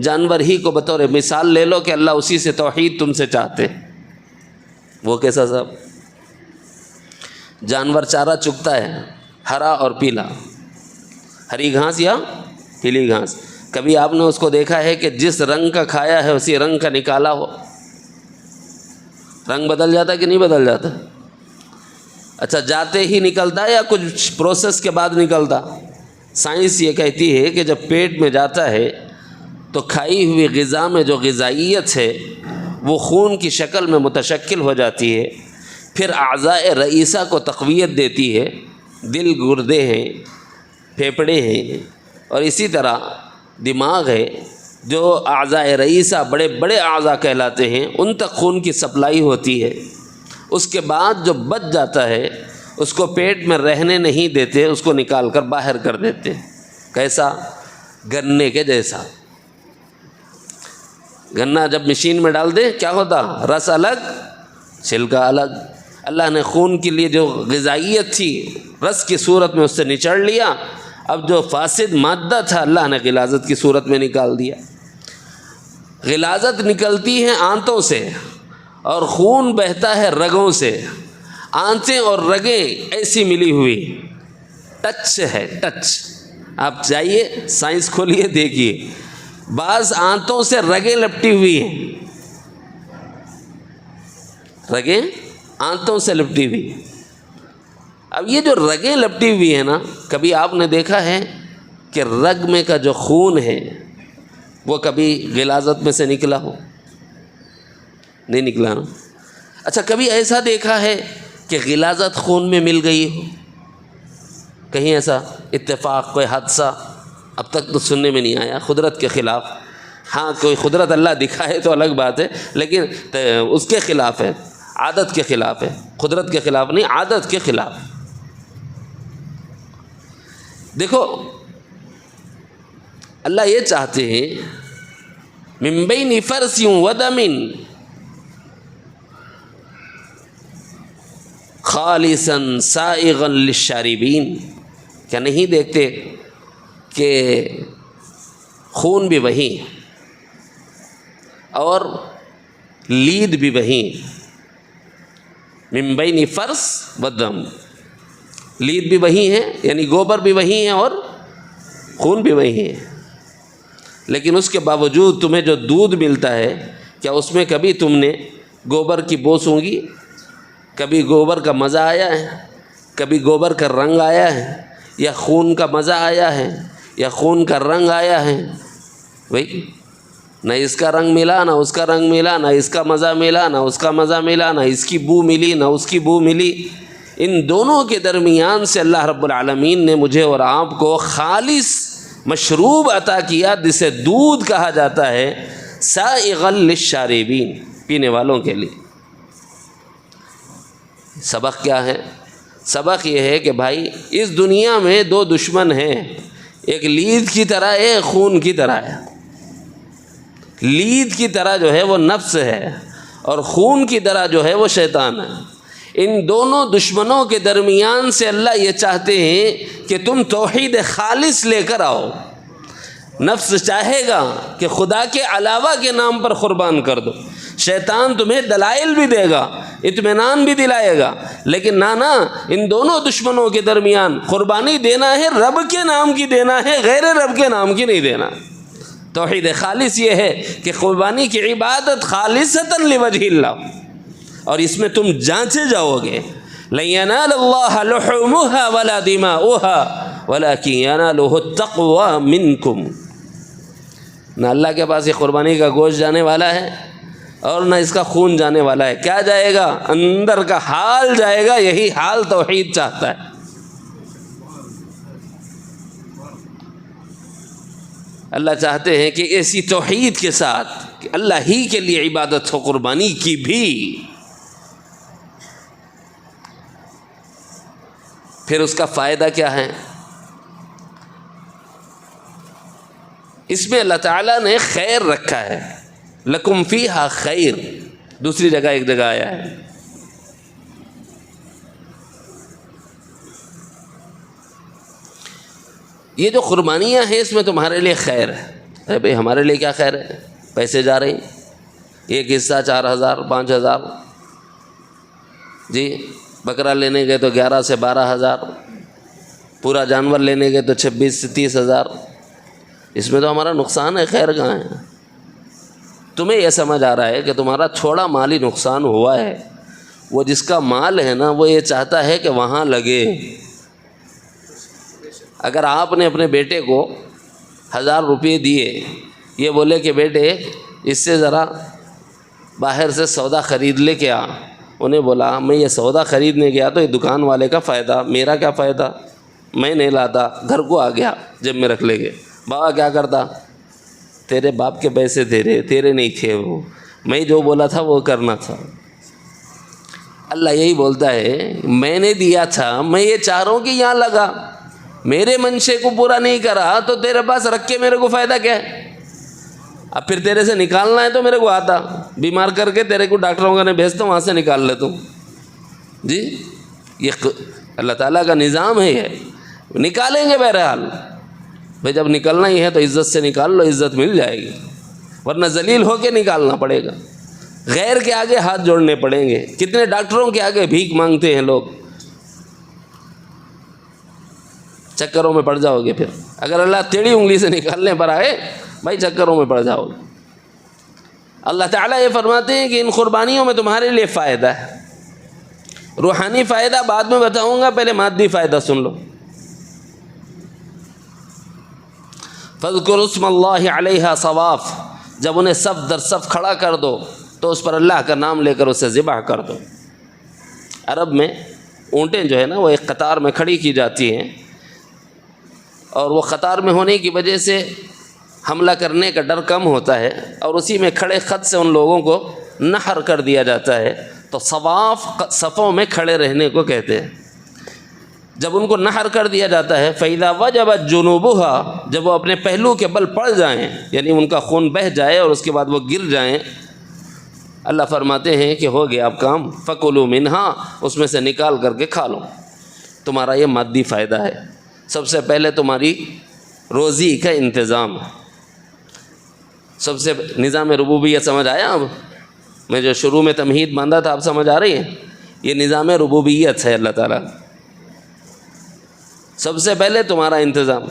S1: جانور ہی کو بطور مثال لے لو کہ اللہ اسی سے توحید تم سے چاہتے ہیں۔ وہ کیسا صاحب؟ جانور چارہ چگتا ہے، ہرا اور پیلا، ہری گھاس یا پیلی گھاس۔ کبھی آپ نے اس کو دیکھا ہے کہ جس رنگ کا کھایا ہے اسی رنگ کا نکالا ہو؟ رنگ بدل جاتا ہے کہ نہیں بدل جاتا؟ اچھا، جاتے ہی نکلتا ہے یا کچھ پروسیس کے بعد نکلتا؟ سائنس یہ کہتی ہے کہ جب پیٹ میں جاتا ہے تو کھائی ہوئی غذا میں جو غذائیت ہے وہ خون کی شکل میں متشکل ہو جاتی ہے، پھر اعضاء رئیسہ کو تقویت دیتی ہے۔ دل، گردے ہیں، پھیپھڑے ہیں اور اسی طرح دماغ ہے، جو اعضاء رئیسہ بڑے بڑے اعضاء کہلاتے ہیں، ان تک خون کی سپلائی ہوتی ہے۔ اس کے بعد جو بچ جاتا ہے اس کو پیٹ میں رہنے نہیں دیتے، اس کو نکال کر باہر کر دیتے۔ کیسا؟ گنے کے جیسا۔ گنا جب مشین میں ڈال دے کیا ہوتا؟ رس الگ چھلکا الگ۔ اللہ نے خون کے لیے جو غذائیت تھی رس کی صورت میں اس سے نچوڑ لیا، اب جو فاسد مادہ تھا اللہ نے غلاظت کی صورت میں نکال دیا۔ غلاظت نکلتی ہے آنتوں سے اور خون بہتا ہے رگوں سے۔ آنتیں اور رگیں ایسی ملی ہوئی، ٹچ ہے، ٹچ۔ آپ جائیے سائنس کھولیے دیکھیے، بعض آنتوں سے رگیں لپٹی ہوئی ہیں، رگیں آنتوں سے لپٹی ہوئی۔ اب یہ جو رگیں لپٹی ہوئی ہیں نا، کبھی آپ نے دیکھا ہے کہ رگ میں کا جو خون ہے وہ کبھی غلاظت میں سے نکلا ہو؟ نہیں نکلا نا۔ اچھا، کبھی ایسا دیکھا ہے کہ غلاظت خون میں مل گئی ہو؟ کہیں ایسا اتفاق، کوئی حادثہ اب تک تو سننے میں نہیں آیا قدرت کے خلاف۔ ہاں، کوئی قدرت اللہ دکھائے تو الگ بات ہے، لیکن اس کے خلاف ہے، عادت کے خلاف ہے، قدرت کے خلاف نہیں، عادت کے خلاف۔ دیکھو اللہ یہ چاہتے ہیں من بین فرث ودم خالصا سائغا للشاربین۔ کیا نہیں دیکھتے کہ خون بھی وہی اور لید بھی وہی؟ من بین فرث ودم، لید بھی وہی ہے، یعنی گوبر بھی وہی ہے اور خون بھی وہی ہے، لیکن اس کے باوجود تمہیں جو دودھ ملتا ہے، کیا اس میں کبھی تم نے گوبر کی بو سونگھی؟ کبھی گوبر کا مزہ آیا ہے؟ کبھی گوبر کا رنگ آیا ہے؟ یا خون کا مزہ آیا ہے؟ یا خون کا رنگ آیا ہے؟ بھائی نہ اس کا رنگ ملا، نہ اس کا رنگ ملا، نہ اس کا مزہ ملا، نہ اس کا مزہ ملا، نہ اس کی بو ملی، نہ اس کی بو ملی۔ ان دونوں کے درمیان سے اللہ رب العالمین نے مجھے اور آپ کو خالص مشروب عطا کیا جسے دودھ کہا جاتا ہے، سائغا للشاربین، پینے والوں کے لیے۔ سبق کیا ہے؟ سبق یہ ہے کہ بھائی اس دنیا میں دو دشمن ہیں، ایک لید کی طرح ہے، ایک خون کی طرح ہے۔ لید کی طرح جو ہے وہ نفس ہے اور خون کی طرح جو ہے وہ شیطان ہے۔ ان دونوں دشمنوں کے درمیان سے اللہ یہ چاہتے ہیں کہ تم توحید خالص لے کر آؤ۔ نفس چاہے گا کہ خدا کے علاوہ کے نام پر قربان کر دو، شیطان تمہیں دلائل بھی دے گا، اطمینان بھی دلائے گا، لیکن نانا ان دونوں دشمنوں کے درمیان قربانی دینا ہے رب کے نام کی دینا ہے، غیر رب کے نام کی نہیں دینا۔ توحید خالص یہ ہے کہ قربانی کی عبادت خالصتاً لوجہ اللہ، اور اس میں تم جانچے جاؤ گے لن ینال اللہ لحومها ولا دماؤها ولکن ینالہ التقوی منکم۔ نہ اللہ کے پاس یہ قربانی کا گوشت جانے والا ہے، اور نہ اس کا خون جانے والا ہے. کیا جائے گا؟ اندر کا حال جائے گا. یہی حال توحید چاہتا ہے. اللہ چاہتے ہیں کہ ایسی توحید کے ساتھ کہ اللہ ہی کے لیے عبادت ہو قربانی کی بھی. پھر اس کا فائدہ کیا ہے؟ اس میں اللہ تعالیٰ نے خیر رکھا ہے. لکم فیہا خیر، دوسری جگہ ایک جگہ آیا ہے. یہ جو قربانیاں ہیں اس میں تمہارے لیے خیر ہے. ارے بھائی ہمارے لیے کیا خیر ہے؟ پیسے جا رہے ہیں، ایک حصہ 4,000 5,000. جی بکرا لینے گئے تو 11 سے 12,000، پورا جانور لینے گئے تو 26 سے 30,000. اس میں تو ہمارا نقصان ہے، خیر کہاں ہے؟ تمہیں یہ سمجھ آ رہا ہے کہ تمہارا تھوڑا مالی نقصان ہوا ہے. وہ جس کا مال ہے نا وہ یہ چاہتا ہے کہ وہاں لگے. اگر آپ نے اپنے بیٹے کو 1,000 روپے دیے، یہ بولے کہ بیٹے اس سے ذرا باہر سے سودا خرید لے کے آ، انہیں بولا میں یہ سودا خریدنے گیا تو یہ دکان والے کا فائدہ، میرا کیا فائدہ؟ میں نہیں لاتا، گھر کو آ گیا جب میں رکھ لے گئے. بابا کیا کرتا؟ تیرے باپ کے پیسے تیرے نہیں تھے، وہ میں جو بولا تھا وہ کرنا تھا. اللہ یہی بولتا ہے میں نے دیا تھا، میں یہ چاہ رہا ہوں کہ یہاں لگا، میرے منشے کو پورا نہیں کرا تو تیرے پاس رکھ کے میرے کو فائدہ کیا ہے؟ اب پھر تیرے سے نکالنا ہے تو میرے کو آتا، بیمار کر کے تیرے کو ڈاکٹروں کا نے بھیجتا ہوں، وہاں سے نکال لیتا ہوں. جی یہ اللہ تعالیٰ کا نظام ہے. یہ نکالیں گے بہرحال. بھائی جب نکلنا ہی ہے تو عزت سے نکال لو، عزت مل جائے گی، ورنہ ذلیل ہو کے نکالنا پڑے گا. غیر کے آگے ہاتھ جوڑنے پڑیں گے. کتنے ڈاکٹروں کے آگے بھیک مانگتے ہیں لوگ، چکروں میں پڑ جاؤ گے. پھر اگر اللہ ٹیڑھی انگلی سے نکالنے پر آئے بھائی چکروں میں پڑ جاؤ گے. اللہ تعالیٰ یہ فرماتے ہیں کہ ان قربانیوں میں تمہارے لیے فائدہ ہے. روحانی فائدہ بعد میں بتاؤں گا، پہلے مادی فائدہ سن لو. فَاذْكُرُوا اسْمَ اللَّهِ عَلَيْهَا صَوَافَ، جب انہیں صف در صف کھڑا کر دو تو اس پر اللہ کا نام لے کر اسے ذبح کر دو. عرب میں اونٹیں جو ہے نا وہ ایک قطار میں کھڑی کی جاتی ہیں، اور وہ قطار میں ہونے کی وجہ سے حملہ کرنے کا ڈر کم ہوتا ہے، اور اسی میں کھڑے خط سے ان لوگوں کو نحر کر دیا جاتا ہے. تو صواف صفوں میں کھڑے رہنے کو کہتے ہیں. جب ان کو نحر کر دیا جاتا ہے فَإِذَا وَجَبَتْ جُنُوبُهَا، جب وہ اپنے پہلو کے بل پڑ جائیں، یعنی ان کا خون بہہ جائے اور اس کے بعد وہ گر جائیں، اللہ فرماتے ہیں کہ ہو گیا اب کام. فَكُلُوا مِنْهَا، اس میں سے نکال کر کے کھا لو. تمہارا یہ مادی فائدہ ہے. سب سے پہلے تمہاری روزی کا انتظام. سب سے نظام ربوبیت سمجھ آیا؟ اب میں جو شروع میں تمہید باندھا تھا آپ سمجھ آ رہی ہے؟ یہ نظام ربوبیت ہے اللہ تعالیٰ. سب سے پہلے تمہارا انتظام،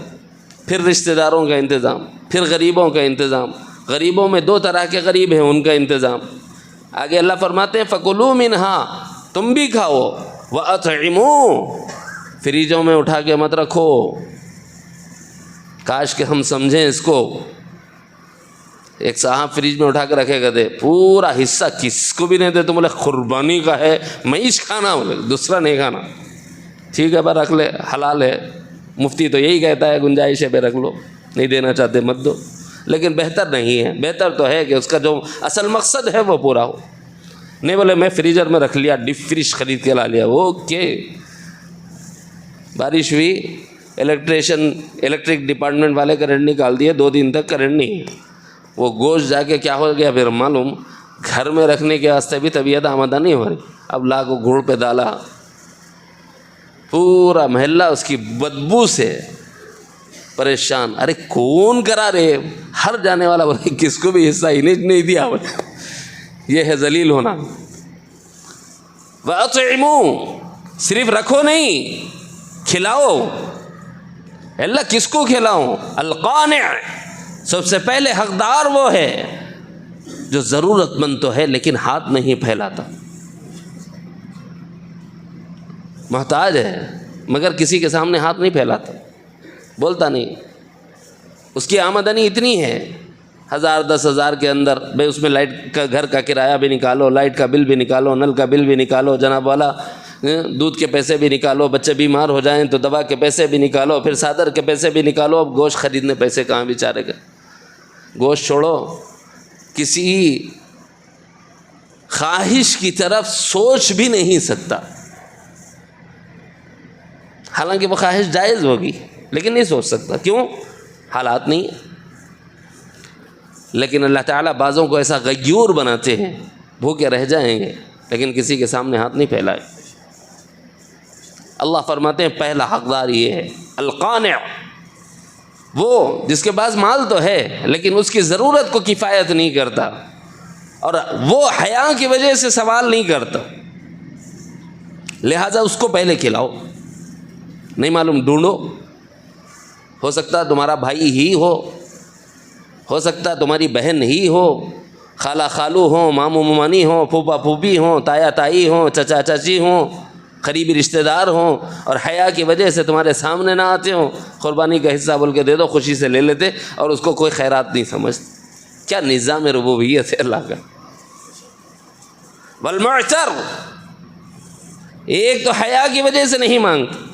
S1: پھر رشتہ داروں کا انتظام، پھر غریبوں کا انتظام. غریبوں میں 2 طرح کے غریب ہیں، ان کا انتظام. آگے اللہ فرماتے ہیں فَكُلُوا مِنْهَا، تم بھی کھاؤ. وَأَطْعِمُوا، فریجوں میں اٹھا کے مت رکھو. کاش کہ ہم سمجھیں اس کو. ایک صاحب فریج میں اٹھا کے رکھے گئے، پورا حصہ کس کو بھی نہیں دے. تو بولے قربانی کا ہے، میں ہی کھانا، بولے دوسرا نہیں کھانا. ٹھیک ہے بھائی رکھ لے، حلال ہے. مفتی تو یہی کہتا ہے گنجائش ہے بے رکھ لو، نہیں دینا چاہتے مت دو. لیکن بہتر نہیں ہے. بہتر تو ہے کہ اس کا جو اصل مقصد ہے وہ پورا ہو. نہیں بولے میں فریزر میں رکھ لیا، ڈیپ فریج خرید کے لا لیا. اوکے، بارش ہوئی، الیکٹرک ڈپارٹمنٹ والے کرنٹ نکال دیے، 2 دن تک کرنٹ نہیں. وہ گوشت جا کے کیا ہو گیا پھر معلوم. گھر میں رکھنے کے واسطے بھی طبیعت آمدہ نہیں ہو رہی. اب لا کو گھوڑ پہ ڈالا، پورا محلہ اس کی بدبو سے پریشان. ارے کون کرا رہے؟ ہر جانے والا بولے کس کو بھی حصہ ہی نہیں دیا. یہ ہے ذلیل ہونا. وَأَطْعِمُوا، صرف رکھو نہیں، کھلاؤ. اللہ کس کو کھلاؤں؟ القانع، سب سے پہلے حقدار وہ ہے جو ضرورت مند تو ہے لیکن ہاتھ نہیں پھیلاتا. محتاج ہے مگر کسی کے سامنے ہاتھ نہیں پھیلاتا، بولتا نہیں. اس کی آمدنی اتنی ہے، 1000 10,000 کے اندر بھائی اس میں لائٹ کا گھر کا کرایہ بھی نکالو، لائٹ کا بل بھی نکالو، نل کا بل بھی نکالو، جناب والا دودھ کے پیسے بھی نکالو، بچے بیمار ہو جائیں تو دوا کے پیسے بھی نکالو، پھر صادر کے پیسے بھی نکالو، اب گوشت خریدنے پیسے کہاں بیچارے کا؟ گوشت چھوڑو، کسی خواہش کی طرف سوچ بھی نہیں سکتا، حالانکہ وہ خواہش جائز ہوگی لیکن نہیں سوچ سکتا، کیوں؟ حالات نہیں ہیں۔ لیکن اللہ تعالیٰ بعضوں کو ایسا غیور بناتے ہیں، بھوکے رہ جائیں گے لیکن کسی کے سامنے ہاتھ نہیں پھیلائے۔ اللہ فرماتے ہیں پہلا حقدار یہ ہے القانع، وہ جس کے پاس مال تو ہے لیکن اس کی ضرورت کو کفایت نہیں کرتا، اور وہ حیا کی وجہ سے سوال نہیں کرتا، لہذا اس کو پہلے کھلاؤ، نہیں معلوم ڈھونڈو، ہو سکتا تمہارا بھائی ہی ہو سکتا تمہاری بہن ہی ہو، خالہ خالو ہوں، ماموں ممانی ہوں، پھوپھا پھوپھی ہوں، تایا تائی ہوں، چچا چچی ہوں، قریبی رشتہ دار ہوں، اور حیا کی وجہ سے تمہارے سامنے نہ آتے ہوں، قربانی کا حصہ بول کے دے دو، خوشی سے لے لیتے اور اس کو کوئی خیرات نہیں سمجھتے۔ کیا نظام ربوبیت ہے اللہ کا۔ والمعتر، ایک تو حیا کی وجہ سے نہیں مانگتا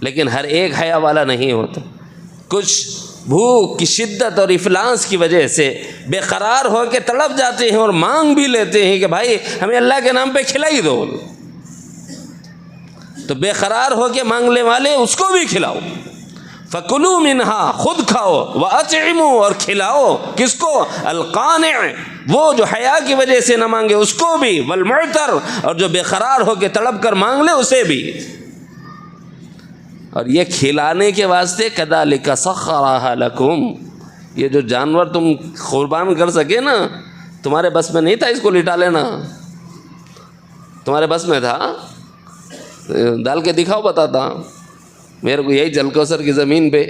S1: لیکن ہر ایک حیا والا نہیں ہوتا، کچھ بھوک کی شدت اور افلاس کی وجہ سے بے قرار ہو کے تڑپ جاتے ہیں اور مانگ بھی لیتے ہیں کہ بھائی ہمیں اللہ کے نام پہ کھلا ہی دو، تو بے قرار ہو کے مانگنے والے اس کو بھی کھلاؤ۔ فَكُلُوا مِنْهَا، خود کھاؤ، وَأَطْعِمُوا، اور کھلاؤ کس کو؟ القانع، وہ جو حیا کی وجہ سے نہ مانگے اس کو بھی، والمعتر، اور جو بے قرار ہو کے تڑپ کر مانگ لے اسے بھی۔ اور یہ کھلانے کے واسطے كَذَلِكَ سَخَّرَهَا لَكُمْ، یہ جو جانور تم قربان کر سکے نا، تمہارے بس میں نہیں تھا اس کو لٹا لینا، تمہارے بس میں تھا؟ ڈال کے دکھاؤ، بتاتا میرے کو یہی جل کوثر کی زمین پہ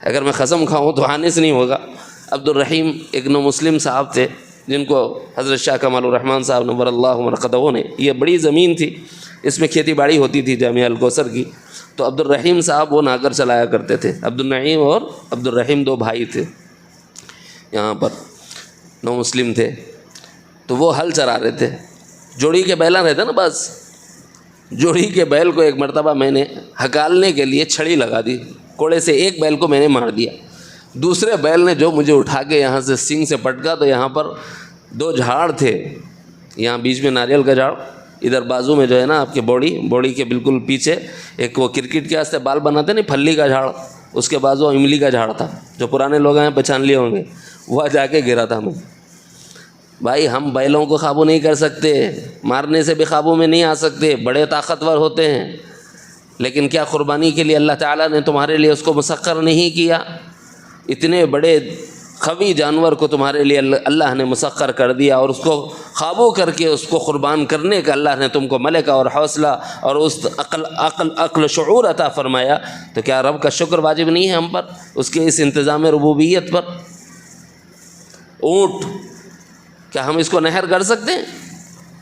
S1: اگر میں قسم کھاؤں تو آنے سے نہیں ہوگا۔ عبد الرحیم ایک نو مسلم صاحب تھے جن کو حضرت شاہ کمال الرحمن صاحب نور اللہ مرقدہ نے، یہ بڑی زمین تھی، اس میں کھیتی باڑی ہوتی تھی جامعہ الکوثر کی، تو عبد الرحیم صاحب وہ ناگر چلایا کرتے تھے۔ عبد النعیم اور عبد الرحیم دو بھائی تھے، یہاں پر نو مسلم تھے، تو وہ ہل چرا رہے تھے، جوڑی کے بیلہ رہتے نا، بس جوڑی کے بیل کو ایک مرتبہ میں نے ہکالنے کے لیے چھڑی لگا دی، کوڑے سے ایک بیل کو میں نے مار دیا، دوسرے بیل نے جو مجھے اٹھا کے یہاں سے سنگ سے پٹکا، تو یہاں پر 2 جھاڑ تھے، یہاں بیچ میں ناریل کا جھاڑ، ادھر بازو میں جو ہے نا آپ کے بوڑی کے بالکل پیچھے ایک وہ کرکٹ کے واسطے بال بناتے نہیں پھلی کا جھاڑ، اس کے بازو املی کا جھاڑ تھا، جو پرانے لوگ ہیں پہچان لیے ہوں گے، وہ جا کے گرا تھا میں۔ بھائی ہم بیلوں کو قابو نہیں کر سکتے، مارنے سے بھی قابو میں نہیں آ سکتے، بڑے طاقتور ہوتے ہیں، لیکن کیا قربانی کے لیے اللہ تعالیٰ نے تمہارے لیے اس کو مسخر نہیں کیا؟ اتنے بڑے قوی جانور کو تمہارے لیے اللہ نے مسخر کر دیا، اور اس کو قابو کر کے اس کو قربان کرنے کا اللہ نے تم کو ملکہ اور حوصلہ اور اس عقل شعور عطا فرمایا، تو کیا رب کا شکر واجب نہیں ہے ہم پر اس کے اس انتظام ربوبیت پر؟ اونٹ، کیا ہم اس کو نہر کر سکتے ہیں؟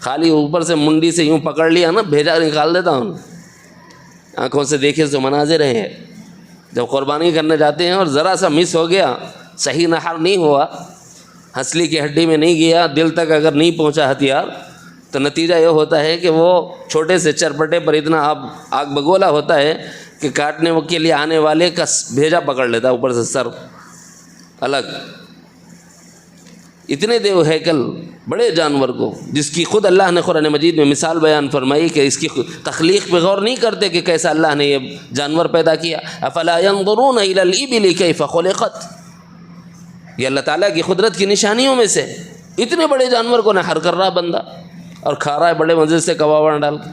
S1: خالی اوپر سے منڈی سے یوں پکڑ لیا نا، بھیجا نکال دیتا ہوں، آنکھوں سے دیکھے تو مناظر ہیں، جب قربانی کرنے جاتے ہیں اور ذرا سا مس ہو گیا، صحیح نہر نہیں ہوا، ہنسلی کی ہڈی میں نہیں گیا، دل تک اگر نہیں پہنچا ہتھیار، تو نتیجہ یہ ہوتا ہے کہ وہ چھوٹے سے چرپٹے پر اتنا آگ بگولا ہوتا ہے کہ کاٹنے کے لیے آنے والے کا بھیجا پکڑ لیتا ہے، اوپر سے سر الگ۔ اتنے دیو ہیکل بڑے جانور کو، جس کی خود اللہ نے قرآن مجید میں مثال بیان فرمائی کہ اس کی تخلیق پہ غور نہیں کرتے کہ کیسا اللہ نے یہ جانور پیدا کیا۔ افلا ينظرون الى الابل كيف خلقت، یہ اللہ تعالیٰ کی قدرت کی نشانیوں میں سے، اتنے بڑے جانور کو نہر کر رہا بندہ اور کھا رہا ہے بڑے مزے سے کباباں ڈال کے۔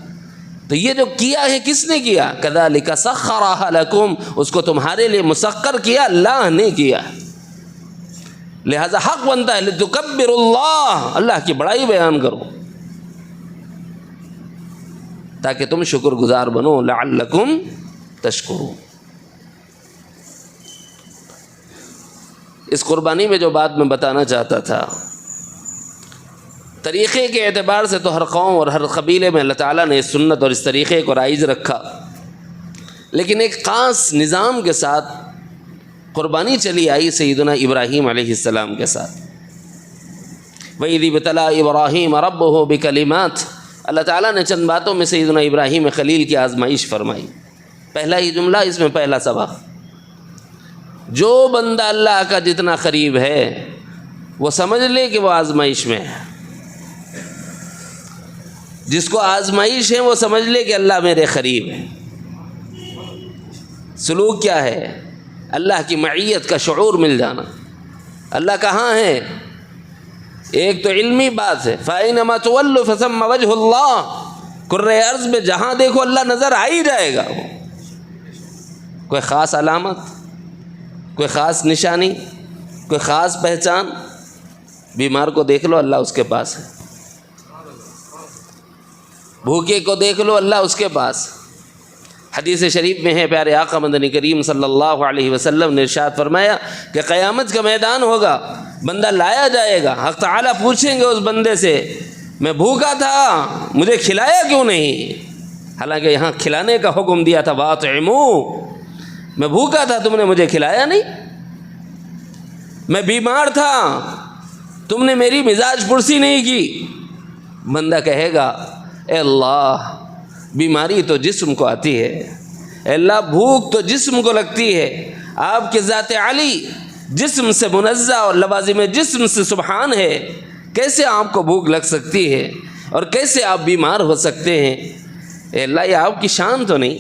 S1: تو یہ جو کیا ہے کس نے کیا؟ كذلك سخرها لكم، اس کو تمہارے لیے مسخر کیا اللہ نے کیا، لہذا حق بنتا ہے لتکبر اللہ، اللہ کی بڑائی بیان کرو تاکہ تم شکر گزار بنو، لعلکم تشکرون۔ اس قربانی میں جو بات میں بتانا چاہتا تھا، طریقے کے اعتبار سے تو ہر قوم اور ہر قبیلے میں اللہ تعالیٰ نے اس سنت اور اس طریقے کو رائج رکھا، لیکن ایک خاص نظام کے ساتھ قربانی چلی آئی سیدنا ابراہیم علیہ السلام کے ساتھ۔ وَإِذِ ابْتَلَىٰ إِبْرَاهِيمَ رَبُّهُ بِكَلِمَاتٍ، اللہ تعالیٰ نے چند باتوں میں سیدنا ابراہیم خلیل کی آزمائش فرمائی۔ پہلا ہی جملہ، اس میں پہلا سبق، جو بندہ اللہ کا جتنا قریب ہے وہ سمجھ لے کہ وہ آزمائش میں ہے۔ جس کو آزمائش ہے وہ سمجھ لے کہ اللہ میرے قریب ہے۔ سلوک کیا ہے؟ اللہ کی معیت کا شعور مل جانا۔ اللہ کہاں ہے؟ ایک تو علمی بات ہے، فَأَيْنَمَا تُوَلُّوا فَثَمَّ وَجْهُ اللَّهِ، کرۂ ارض میں جہاں دیکھو اللہ نظر آ ہی جائے گا۔ کوئی خاص علامت، کوئی خاص نشانی، کوئی خاص پہچان؟ بیمار کو دیکھ لو اللہ اس کے پاس ہے، بھوکے کو دیکھ لو اللہ اس کے پاس۔ حدیث شریف میں ہے، پیارے آقا مدنی کریم صلی اللہ علیہ وسلم نے ارشاد فرمایا کہ قیامت کا میدان ہوگا، بندہ لایا جائے گا، حق تعالیٰ پوچھیں گے اس بندے سے، میں بھوکا تھا مجھے کھلایا کیوں نہیں؟ حالانکہ یہاں کھلانے کا حکم دیا تھا، وَأَطْعِمُوا، میں بھوکا تھا تم نے مجھے کھلایا نہیں، میں بیمار تھا تم نے میری مزاج پرسی نہیں کی۔ بندہ کہے گا اے اللہ بیماری تو جسم کو آتی ہے، اے اللہ بھوک تو جسم کو لگتی ہے، آپ کے ذات علی جسم سے منزہ اور لوازم جسم سے سبحان ہے، کیسے آپ کو بھوک لگ سکتی ہے اور کیسے آپ بیمار ہو سکتے ہیں؟ اے اللہ یہ آپ کی شان تو نہیں؟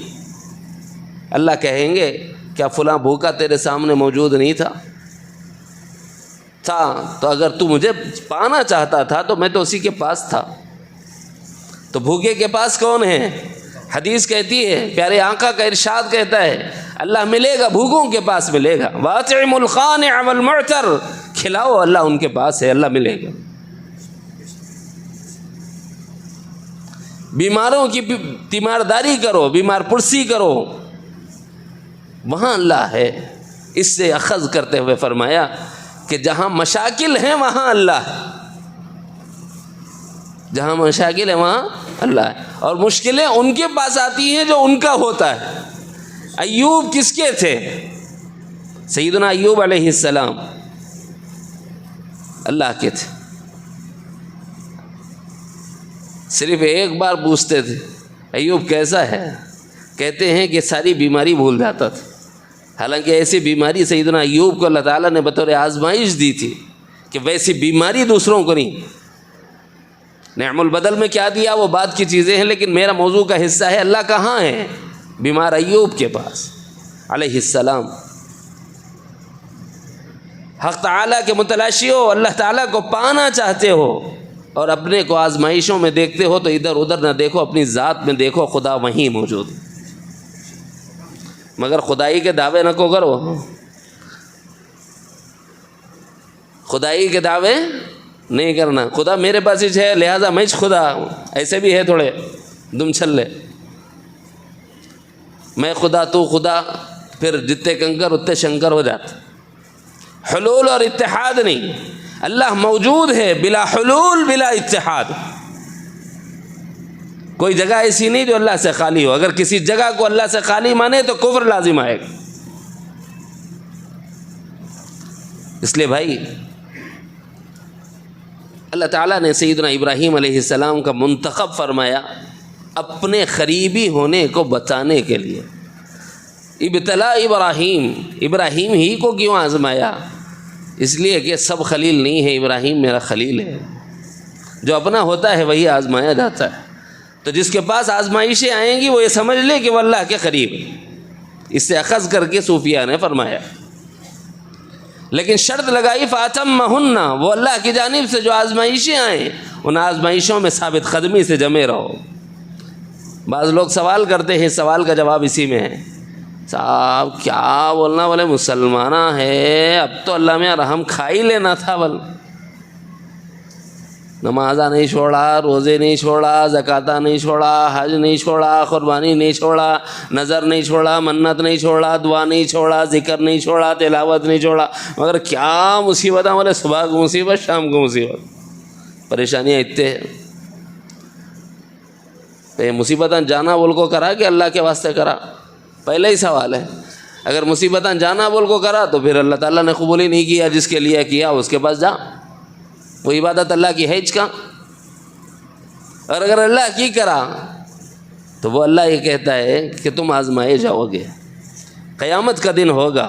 S1: اللہ کہیں گے کیا فلاں بھوکا تیرے سامنے موجود نہیں تھا؟ تو اگر تو مجھے پانا چاہتا تھا تو میں تو اسی کے پاس تھا۔ تو بھوکے کے پاس کون ہے؟ حدیث کہتی ہے، پیارے آقا کا ارشاد کہتا ہے، اللہ ملے گا بھوکوں کے پاس ملے گا، وَأَطْعِمُوا الْقَانِعَ وَالْمُعْتَرَ، کھلاؤ اللہ ان کے پاس ہے، اللہ ملے گا۔ بیماروں کی تیمارداری کرو، بیمار پرسی کرو، وہاں اللہ ہے۔ اس سے اخذ کرتے ہوئے فرمایا کہ جہاں مشاکل ہیں وہاں اللہ ہے، جہاں مشاکل ہے وہاں اللہ ہے، اور مشکلیں ان کے پاس آتی ہیں جو ان کا ہوتا ہے۔ ایوب کس کے تھے؟ سیدنا ایوب علیہ السلام اللہ کے تھے، صرف ایک بار پوچھتے تھے ایوب کیسا ہے؟ کہتے ہیں کہ ساری بیماری بھول جاتا تھا، حالانکہ ایسی بیماری سیدنا ایوب کو اللہ تعالیٰ نے بطور آزمائش دی تھی کہ ویسی بیماری دوسروں کو نہیں۔ نعم البدل میں کیا دیا وہ بات کی چیزیں ہیں، لیکن میرا موضوع کا حصہ ہے اللہ کہاں ہے؟ بیمار ایوب کے پاس علیہ السلام۔ حق تعالیٰ کے متلاشی ہو، اللہ تعالیٰ کو پانا چاہتے ہو اور اپنے کو آزمائشوں میں دیکھتے ہو تو ادھر ادھر نہ دیکھو، اپنی ذات میں دیکھو، خدا وہیں موجود ہے۔ مگر خدائی کے دعوے نہ کو کرو، خدائی کے دعوے نہیں کرنا، خدا میرے پاس ہی ہے لہٰذا میں خدا ہوں۔ ایسے بھی ہے تھوڑے دم چھلے، میں خدا تو خدا، پھر جتنے کنکر اتنے شنکر ہو جاتے۔ حلول اور اتحاد نہیں، اللہ موجود ہے بلا حلول بلا اتحاد۔ کوئی جگہ ایسی نہیں جو اللہ سے خالی ہو، اگر کسی جگہ کو اللہ سے خالی مانے تو کفر لازم آئے گا۔ اس لیے بھائی اللہ تعالیٰ نے سیدنا ابراہیم علیہ السلام کا منتخب فرمایا اپنے قریبی ہونے کو بتانے کے لیے۔ ابتلا ابراہیم ہی کو کیوں آزمایا؟ اس لیے کہ سب خلیل نہیں ہے، ابراہیم میرا خلیل ہے، جو اپنا ہوتا ہے وہی آزمایا جاتا ہے۔ تو جس کے پاس آزمائشیں آئیں گی وہ یہ سمجھ لے کہ وہ اللہ کے قریب ہے۔ اس سے اخذ کر کے صوفیہ نے فرمایا، لیکن شرط لگائی فَأَتَمَّهُنَّ، وہ اللہ کی جانب سے جو آزمائشیں آئیں ان آزمائشوں میں ثابت قدمی سے جمے رہو۔ بعض لوگ سوال کرتے ہیں، سوال کا جواب اسی میں ہے، صاحب کیا بولنا، بولے مسلمانہ ہے اب تو اللہ میں رحم کھا ہی لینا تھا، بل نمازہ نہیں چھوڑا، روزے نہیں چھوڑا، زکاتہ نہیں چھوڑا، حج نہیں چھوڑا، قربانی نہیں چھوڑا، نظر نہیں چھوڑا، منت نہیں چھوڑا، دعا نہیں چھوڑا، ذکر نہیں چھوڑا، تلاوت نہیں چھوڑا، مگر کیا مصیبت بولے صبح کو مصیبت شام کو مصیبت، پریشانیاں اتنے ہیں۔ مصیبتاں جانا بول کو کرا کہ اللہ کے واسطے کرا؟ پہلے ہی سوال ہے۔ اگر مصیبتاں جانا بول کو کرا تو پھر اللہ تعالیٰ نے قبول ہی نہیں کیا، جس کے لیے کیا اس کے پاس جا، وہ عبادت اللہ کی ہے کا۔ اور اگر اللہ کی کرا تو وہ اللہ یہ کہتا ہے کہ تم آزمائے جاؤ گے، قیامت کا دن ہوگا،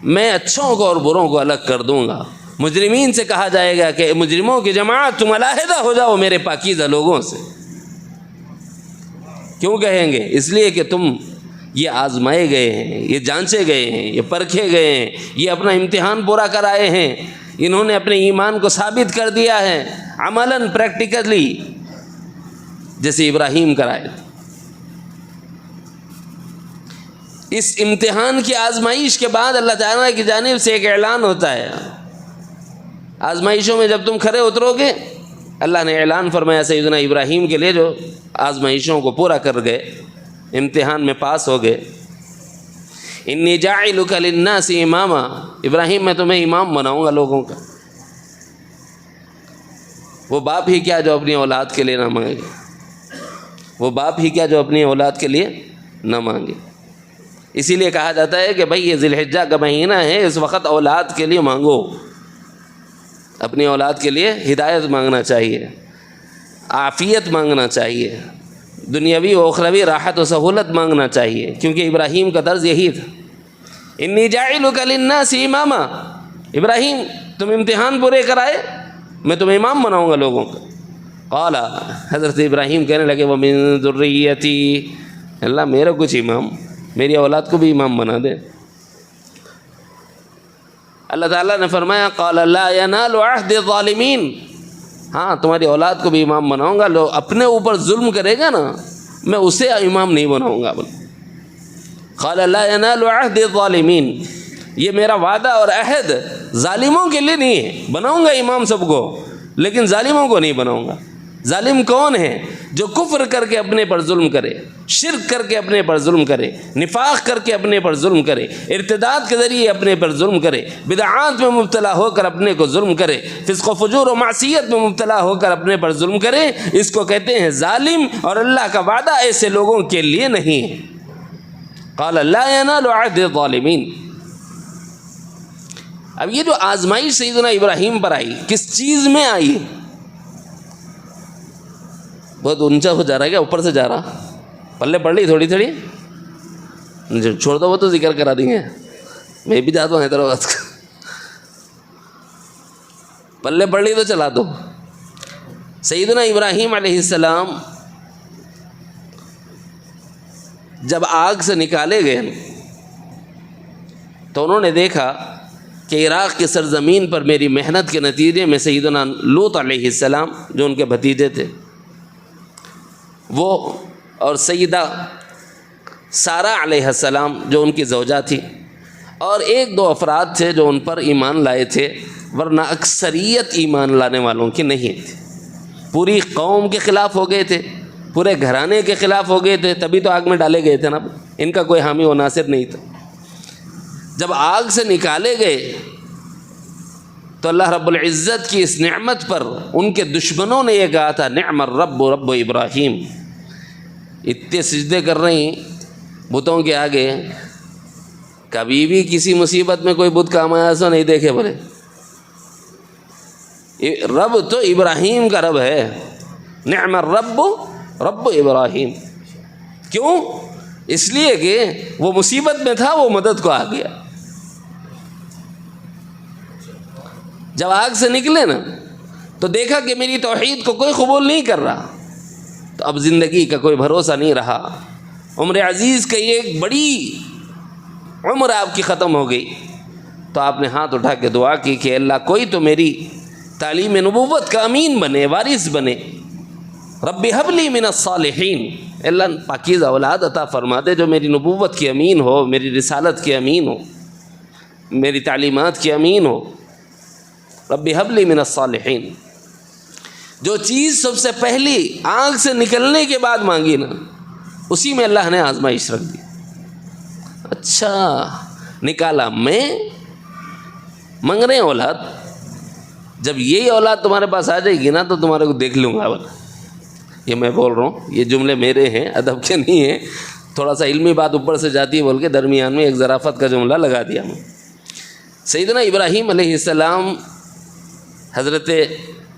S1: میں اچھوں کو اور بروں کو الگ کر دوں گا۔ مجرمین سے کہا جائے گا کہ مجرموں کی جماعت تم علیحدہ ہو جاؤ میرے پاکیزہ لوگوں سے۔ کیوں کہیں گے؟ اس لیے کہ تم یہ آزمائے گئے ہیں، یہ جانچے گئے ہیں، یہ پرکھے گئے ہیں، یہ اپنا امتحان پورا کرائے ہیں، انہوں نے اپنے ایمان کو ثابت کر دیا ہے عملاً، پریکٹیکلی، جیسے ابراہیم کرائے۔ اس امتحان کی آزمائش کے بعد اللہ تعالیٰ کی جانب سے ایک اعلان ہوتا ہے۔ آزمائشوں میں جب تم کھڑے اترو گے، اللہ نے اعلان فرمایا سیدنا ابراہیم کے لیے، جو آزمائشوں کو پورا کر گئے، امتحان میں پاس ہو گئے، انی جاعلک للناس اماما، ابراہیم میں تمہیں امام بناؤں گا لوگوں کا۔ وہ باپ ہی کیا جو اپنی اولاد کے لیے نہ مانگے، وہ باپ ہی کیا جو اپنی اولاد کے لیے نہ مانگے۔ اسی لیے کہا جاتا ہے کہ بھائی یہ ذی الحجہ کا مہینہ ہے، اس وقت اولاد کے لیے مانگو، اپنی اولاد کے لیے ہدایت مانگنا چاہیے، عافیت مانگنا چاہیے، دنیاوی و اخروی راحت و سہولت مانگنا چاہیے، کیونکہ ابراہیم کا طرز یہی تھا، انی جاعلک للناس اماما، ابراہیم تم امتحان پورے کرائے، میں تمہیں امام بناؤں گا لوگوں کا۔ قال، حضرت ابراہیم کہنے لگے ومن ذریتی، اللہ میرا کچھ امام، میری اولاد کو بھی امام بنا دے۔ اللہ تعالیٰ نے فرمایا قال لا ینال عہد الظالمین، ہاں تمہاری اولاد کو بھی امام بناؤں گا، لو اپنے اوپر ظلم کرے گا نا میں اسے امام نہیں بناؤں گا۔ قال لا ینال عہد الظالمین، یہ میرا وعدہ اور عہد ظالموں کے لیے نہیں ہے، بناؤں گا امام سب کو لیکن ظالموں کو نہیں بناؤں گا۔ ظالم کون ہے؟ جو کفر کر کے اپنے پر ظلم کرے، شرک کر کے اپنے پر ظلم کرے، نفاق کر کے اپنے پر ظلم کرے، ارتداد کے ذریعے اپنے پر ظلم کرے، بدعات میں مبتلا ہو کر اپنے کو ظلم کرے، فسق و فجور و معصیت میں مبتلا ہو کر اپنے پر ظلم کرے، اس کو کہتے ہیں ظالم، اور اللہ کا وعدہ ایسے لوگوں کے لیے نہیں ہے۔ قال لا ینال عہد الظالمین۔ اب یہ جو آزمائش سیدنا ابراہیم پر آئی، کس چیز میں آئی؟ بہت اونچا ہو جا رہا ہے کیا؟ اوپر سے جا رہا؟ پلے پڑھ لی تھوڑی تھوڑی، چھوڑ دو، وہ تو ذکر کرا دیں گے، میں بھی جاتا ہوں حیدرآباد کا، پلے پڑھ لی تو چلا دو۔ سیدنا ابراہیم علیہ السلام جب آگ سے نکالے گئے تو انہوں نے دیکھا کہ عراق کی سرزمین پر میری محنت کے نتیجے میں سیدنا لوط علیہ السلام جو ان کے بھتیجے تھے، وہ اور سیدہ سارہ علیہ السلام جو ان کی زوجہ تھی، اور ایک دو افراد تھے جو ان پر ایمان لائے تھے، ورنہ اکثریت ایمان لانے والوں کی نہیں تھی۔ پوری قوم کے خلاف ہو گئے تھے، پورے گھرانے کے خلاف ہو گئے تھے، تبھی تو آگ میں ڈالے گئے تھے نا، ان کا کوئی حامی و ناصر نہیں تھا۔ جب آگ سے نکالے گئے تو اللہ رب العزت کی اس نعمت پر ان کے دشمنوں نے یہ کہا تھا نعم الرب رب ابراہیم، اتنے سجدے کر رہی بتوں کے آگے، کبھی بھی کسی مصیبت میں کوئی بت کام آیا سو نہیں دیکھے بولے، رب تو ابراہیم کا رب ہے، نعم الرب رب ابراہیم۔ کیوں؟ اس لیے کہ وہ مصیبت میں تھا، وہ مدد کو آ گیا۔ جب آگ سے نکلے نا تو دیکھا کہ میری توحید کو کوئی قبول نہیں کر رہا، تو اب زندگی کا کوئی بھروسہ نہیں رہا، عمر عزیز کی ایک بڑی عمر آپ کی ختم ہو گئی، تو آپ نے ہاتھ اٹھا کے دعا کی کہ اللہ کوئی تو میری تعلیم نبوت کا امین بنے، وارث بنے، رب حب لی من الصالحین، اللہ پاکیزہ اولاد عطا فرما دے جو میری نبوت کی امین ہو، میری رسالت کی امین ہو، میری تعلیمات کی امین ہو، رب حب لی من الصالحین۔ جو چیز سب سے پہلی آنکھ سے نکلنے کے بعد مانگی نا، اسی میں اللہ نے آزمائش رکھ دی۔ اچھا نکالا، میں مانگ رہے ہیں اولاد، جب یہی اولاد تمہارے پاس آ جائے گی نا تو تمہارے کو دیکھ لوں گا۔ یہ میں بول رہا ہوں، یہ جملے میرے ہیں، ادب کے نہیں ہیں، تھوڑا سا علمی بات اوپر سے جاتی ہے بول کے درمیان میں ایک ظرافت کا جملہ لگا دیا میں. سیدنا ابراہیم علیہ السلام حضرت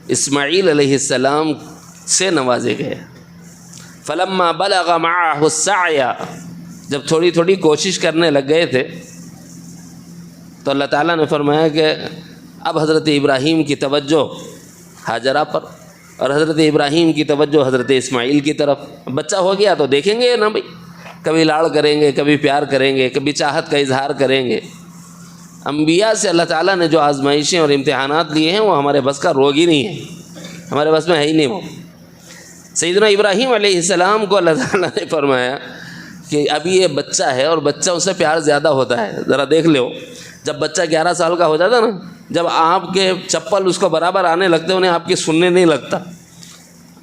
S1: اسماعیل علیہ السلام سے نوازے گئے. فلما بلغ معه السعی، جب تھوڑی تھوڑی کوشش کرنے لگ گئے تھے تو اللہ تعالیٰ نے فرمایا کہ اب حضرت ابراہیم کی توجہ ہاجرہ پر اور حضرت ابراہیم کی توجہ حضرت اسماعیل کی طرف. بچہ ہو گیا تو دیکھیں گے نا بھائی، کبھی لاڑ کریں گے، کبھی پیار کریں گے، کبھی چاہت کا اظہار کریں گے. انبیاء سے اللہ تعالیٰ نے جو آزمائشیں اور امتحانات لیے ہیں وہ ہمارے بس کا روگ ہی نہیں ہے، ہمارے بس میں ہے ہی نہیں. وہ سیدنا ابراہیم علیہ السلام کو اللہ تعالیٰ نے فرمایا کہ ابھی یہ بچہ ہے اور بچہ اس سے پیار زیادہ ہوتا ہے. ذرا دیکھ لو، جب بچہ 11 سال کا ہو جاتا نا، جب آپ کے چپل اس کو برابر آنے لگتے انہیں آپ کی سننے نہیں لگتا.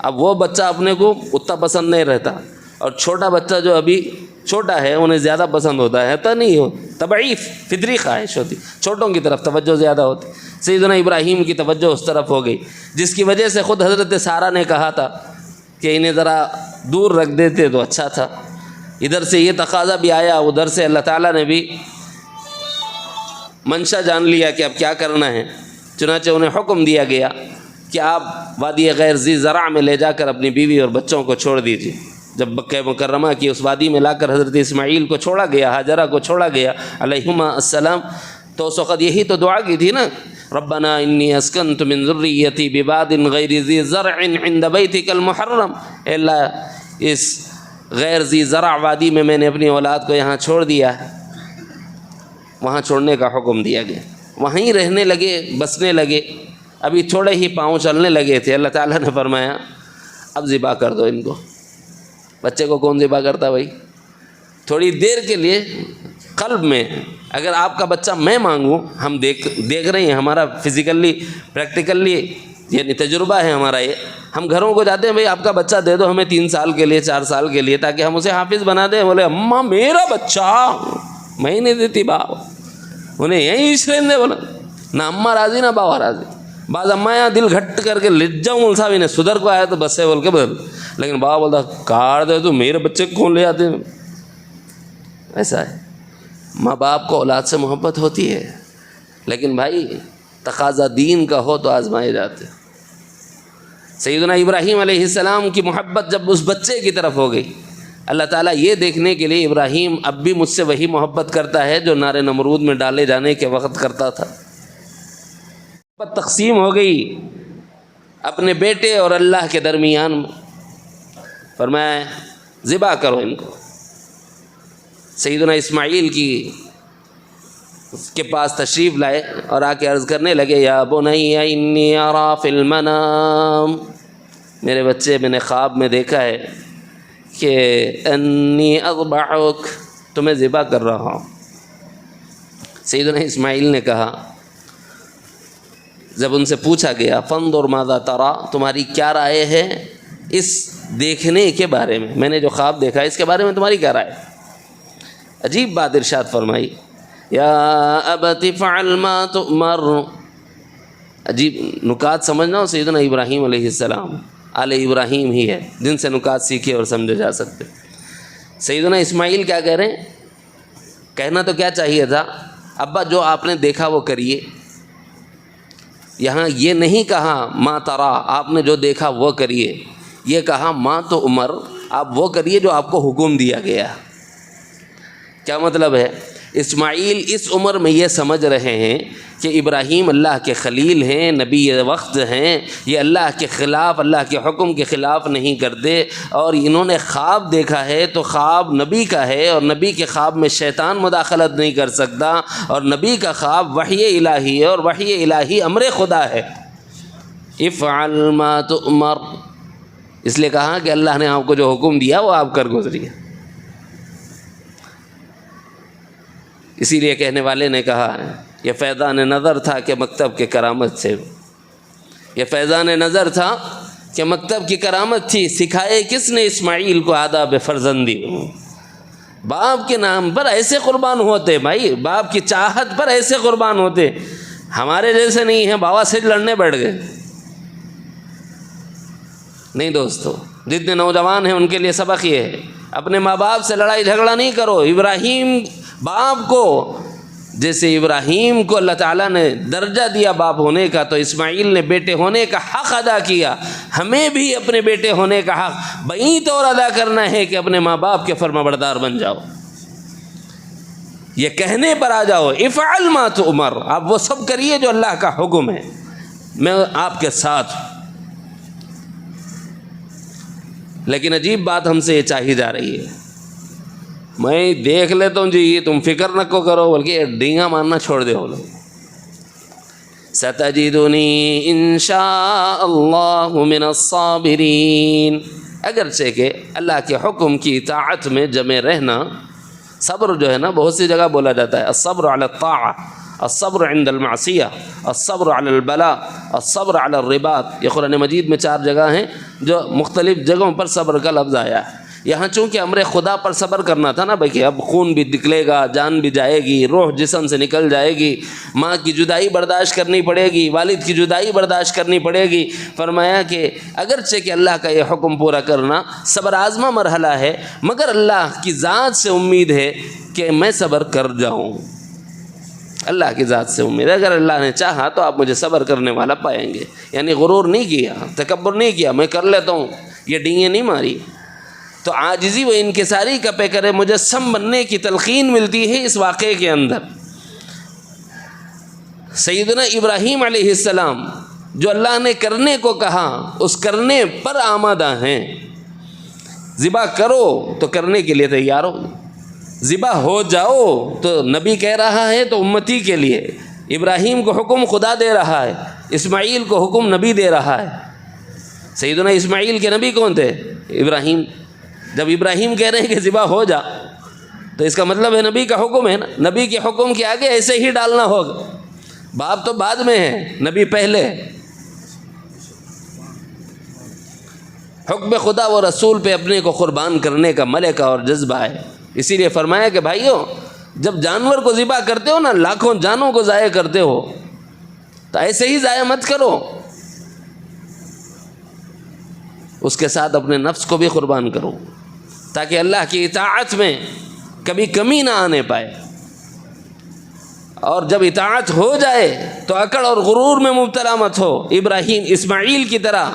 S1: اب وہ بچہ اپنے کو اتنا پسند نہیں رہتا، اور چھوٹا بچہ جو ابھی چھوٹا ہے انہیں زیادہ پسند ہوتا ہے. تو نہیں ہو، طبعی فطری خواہش ہوتی، چھوٹوں کی طرف توجہ زیادہ ہوتی. سیدنا ابراہیم کی توجہ اس طرف ہو گئی، جس کی وجہ سے خود حضرت سارہ نے کہا تھا کہ انہیں ذرا دور رکھ دیتے تو اچھا تھا. ادھر سے یہ تقاضا بھی آیا، ادھر سے اللہ تعالیٰ نے بھی منشا جان لیا کہ اب کیا کرنا ہے. چنانچہ انہیں حکم دیا گیا کہ آپ وادی غیر ذی زرع میں لے جا کر اپنی بیوی اور بچوں کو چھوڑ دیجیے. جب مکہ مکرمہ کی اس وادی میں لا کر حضرت اسماعیل کو چھوڑا گیا، ہاجرہ کو چھوڑا گیا علیہما السلام، تو اس وقت یہی تو دعا کی تھی نا، ربنا انی اسکنت من ذریتی بواد غیر ذی زرع عند بیتک المحرم. اے اللہ، اس غیر ذی زرع وادی میں نے اپنی اولاد کو یہاں چھوڑ دیا ہے. وہاں چھوڑنے کا حکم دیا گیا، وہیں رہنے لگے، بسنے لگے. ابھی تھوڑے ہی پاؤں چلنے لگے تھے، اللہ تعالیٰ نے فرمایا اب ذبح کر دو ان کو. بچے کو کون ذبح کرتا بھائی؟ تھوڑی دیر کے لیے قلب میں، اگر آپ کا بچہ میں مانگوں، ہم دیکھ رہے ہیں، ہمارا فزیکلی پریکٹیکلی یعنی تجربہ ہے ہمارا یہ. ہم گھروں کو جاتے ہیں، بھائی آپ کا بچہ دے دو ہمیں 3 سال کے لیے، 4 سال کے لیے، تاکہ ہم اسے حافظ بنا دیں. بولے اماں میرا بچہ، میں ہی نہیں دیتی باپ، انہیں یہیں عشریں. بولا نہ اماں راضی نہ باوا راضی. بعض اماں یہاں دل گھٹ کر کے لٹ جاؤں مول صاحب انہیں سدھر کو آیا تو بس سے بول کے بدل، لیکن بابا بولتا کاٹ دے تو میرے بچے کو کون لے آتے ہیں. ایسا ہے، ماں باپ کو اولاد سے محبت ہوتی ہے، لیکن بھائی تقاضا دین کا ہو تو آزمائے جاتے. سیدنا ابراہیم علیہ السلام کی محبت جب اس بچے کی طرف ہو گئی، اللہ تعالیٰ یہ دیکھنے کے لیے ابراہیم اب بھی مجھ سے وہی محبت کرتا ہے جو نار نمرود میں ڈالے جانے کے وقت کرتا تھا. محبت تقسیم ہو گئی اپنے بیٹے اور اللہ کے درمیان. فرمایا ذبح کرو ان کو. سیدنا اسماعیل کے پاس تشریف لائے اور آ کے عرض کرنے لگے یا بنی انی ارا فی المنام، میرے بچے میں نے خواب میں دیکھا ہے کہ انی اذبحک، تمہیں ذبح کر رہا ہوں. سیدنا اسماعیل نے کہا، جب ان سے پوچھا گیا فانظر ماذا ترى، تمہاری کیا رائے ہے اس دیکھنے کے بارے میں نے جو خواب دیکھا ہے اس کے بارے میں تمہاری کیا رائے؟ عجیب بات ارشاد فرمائی، یا ابت فعل ما تؤمر. عجیب نکات سمجھنا ہو، سیدنا ابراہیم علیہ السلام آل ابراہیم ہی ہے جن سے نکات سیکھے اور سمجھے جا سکتے. سیدنا اسماعیل کیا کہہ رہے ہیں؟ کہنا تو کیا چاہیے تھا، ابا جو آپ نے دیکھا وہ کریے. یہاں یہ نہیں کہا ما ترا، آپ نے جو دیکھا وہ کریے، یہ کہا ما تو عمر، آپ وہ کریے جو آپ کو حکم دیا گیا. کیا مطلب ہے؟ اسماعیل اس عمر میں یہ سمجھ رہے ہیں کہ ابراہیم اللہ کے خلیل ہیں، نبی وقت ہیں، یہ اللہ کے خلاف، اللہ کے حکم کے خلاف نہیں کرتے. اور انہوں نے خواب دیکھا ہے تو خواب نبی کا ہے، اور نبی کے خواب میں شیطان مداخلت نہیں کر سکتا، اور نبی کا خواب وحی الہی ہے، اور وحی الہی امر خدا ہے. افعل ما تؤمر، اس لیے کہا کہ اللہ نے آپ کو جو حکم دیا وہ آپ کر گزریے. اسی لیے کہنے والے نے کہا یہ فیضان نظر تھا کہ مکتب کے کرامت سے، یہ فیضان نظر تھا کہ مکتب کی کرامت تھی. سکھائے کس نے اسماعیل کو آداب فرزندی؟ باپ کے نام پر ایسے قربان ہوتے، بھائی باپ کی چاہت پر ایسے قربان ہوتے. ہمارے جیسے نہیں ہیں بابا سے لڑنے بیٹھ گئے. نہیں دوستو، جتنے نوجوان ہیں ان کے لیے سبق یہ ہے اپنے ماں باپ سے لڑائی جھگڑا نہیں کرو۔ ابراہیم باپ کو، جیسے ابراہیم کو اللہ تعالیٰ نے درجہ دیا باپ ہونے کا، تو اسماعیل نے بیٹے ہونے کا حق ادا کیا۔ ہمیں بھی اپنے بیٹے ہونے کا حق بئی طور ادا کرنا ہے کہ اپنے ماں باپ کے فرما بردار بن جاؤ، یہ کہنے پر آ جاؤ، افعل ما تؤمر، آپ وہ سب کریے جو اللہ کا حکم ہے، میں آپ کے ساتھ۔ لیکن عجیب بات ہم سے یہ چاہی جا رہی ہے، میں دیکھ لیتا ہوں جی، تم فکر نہ کو کرو، بلکہ ڈینگا مارنا چھوڑ دے وہ لوگ۔ ستجدنی انشاء اللہ من الصابرین، اگرچہ کہ اللہ کے حکم کی اطاعت میں جمے رہنا، صبر جو ہے نا بہت سی جگہ بولا جاتا ہے، الصبر علی الطاعہ، الصبر عند المعصیہ، الصبر علی البلاء، الصبر علی الرباط۔ یہ قرآن مجید میں 4 جگہ ہیں جو مختلف جگہوں پر صبر کا لفظ آیا ہے۔ یہاں چونکہ امر خدا پر صبر کرنا تھا نا بھائی، کہ اب خون بھی نکلے گا، جان بھی جائے گی، روح جسم سے نکل جائے گی، ماں کی جدائی برداشت کرنی پڑے گی، والد کی جدائی برداشت کرنی پڑے گی۔ فرمایا کہ اگرچہ کہ اللہ کا یہ حکم پورا کرنا صبر آزما مرحلہ ہے، مگر اللہ کی ذات سے امید ہے کہ میں صبر کر جاؤں۔ اللہ کی ذات سے امید ہے، اگر اللہ نے چاہا تو آپ مجھے صبر کرنے والا پائیں گے۔ یعنی غرور نہیں کیا، تکبر نہیں کیا، میں کر لیتا ہوں، یہ ڈینگیں نہیں ماری۔ تو عاجزی و انکساری کا پیکر مجسم بننے کی تلقین ملتی ہے اس واقعے کے اندر۔ سیدنا ابراہیم علیہ السلام جو اللہ نے کرنے کو کہا اس کرنے پر آمادہ ہیں۔ ذبح کرو تو کرنے کے لیے تیار ہو، ذبح ہو جاؤ تو نبی کہہ رہا ہے تو امتی کے لیے۔ ابراہیم کو حکم خدا دے رہا ہے، اسماعیل کو حکم نبی دے رہا ہے۔ سیدنا اسماعیل کے نبی کون تھے؟ ابراہیم۔ جب ابراہیم کہہ رہے ہیں کہ ذبح ہو جا تو اس کا مطلب ہے نبی کا حکم ہے نا، نبی کے حکم کے آگے ایسے ہی ڈالنا ہوگا۔ باپ تو بعد میں ہے، نبی پہلے۔ حکم خدا و رسول پہ اپنے کو قربان کرنے کا ملکہ اور جذبہ ہے۔ اسی لیے فرمایا کہ بھائیو، جب جانور کو ذبح کرتے ہو نا، لاکھوں جانوں کو ضائع کرتے ہو، تو ایسے ہی ضائع مت کرو، اس کے ساتھ اپنے نفس کو بھی قربان کرو، تاکہ اللہ کی اطاعت میں کبھی کمی نہ آنے پائے۔ اور جب اطاعت ہو جائے تو اکڑ اور غرور میں مبتلا مت ہو، ابراہیم اسماعیل کی طرح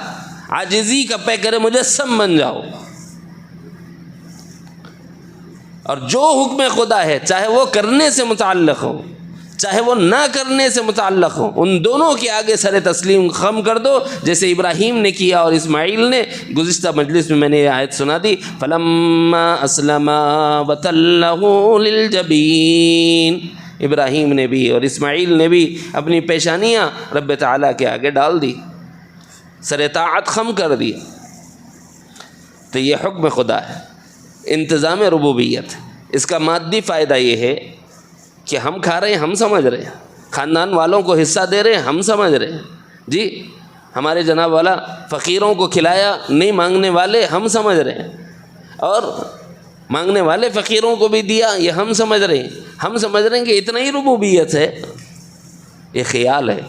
S1: عاجزی کا پیکر مجسم بن جاؤ۔ اور جو حکم خدا ہے، چاہے وہ کرنے سے متعلق ہو چاہے وہ نہ کرنے سے متعلق ہو، ان دونوں کے آگے سر تسلیم خم کر دو، جیسے ابراہیم نے کیا اور اسماعیل نے۔ گزشتہ مجلس میں نے یہ آیت سنا دی، فَلَمَّا أَسْلَمَا وَتَلَّهُ لِلْجَبِينِ۔ ابراہیم نے بھی اور اسماعیل نے بھی اپنی پیشانیاں رب تعالیٰ کے آگے ڈال دی، سر طاعت خم کر دی۔ تو یہ حکم خدا ہے، انتظام ربوبیت۔ اس کا مادی فائدہ یہ ہے کہ ہم کھا رہے ہیں، ہم سمجھ رہے ہیں، خاندان والوں کو حصہ دے رہے ہیں، ہم سمجھ رہے ہیں، جی ہمارے جناب والا فقیروں کو کھلایا، نہیں مانگنے والے ہم سمجھ رہے ہیں، اور مانگنے والے فقیروں کو بھی دیا، یہ ہم سمجھ رہے ہیں۔ ہم سمجھ رہے ہیں کہ اتنا ہی ربوبیت ہے، یہ خیال ہے۔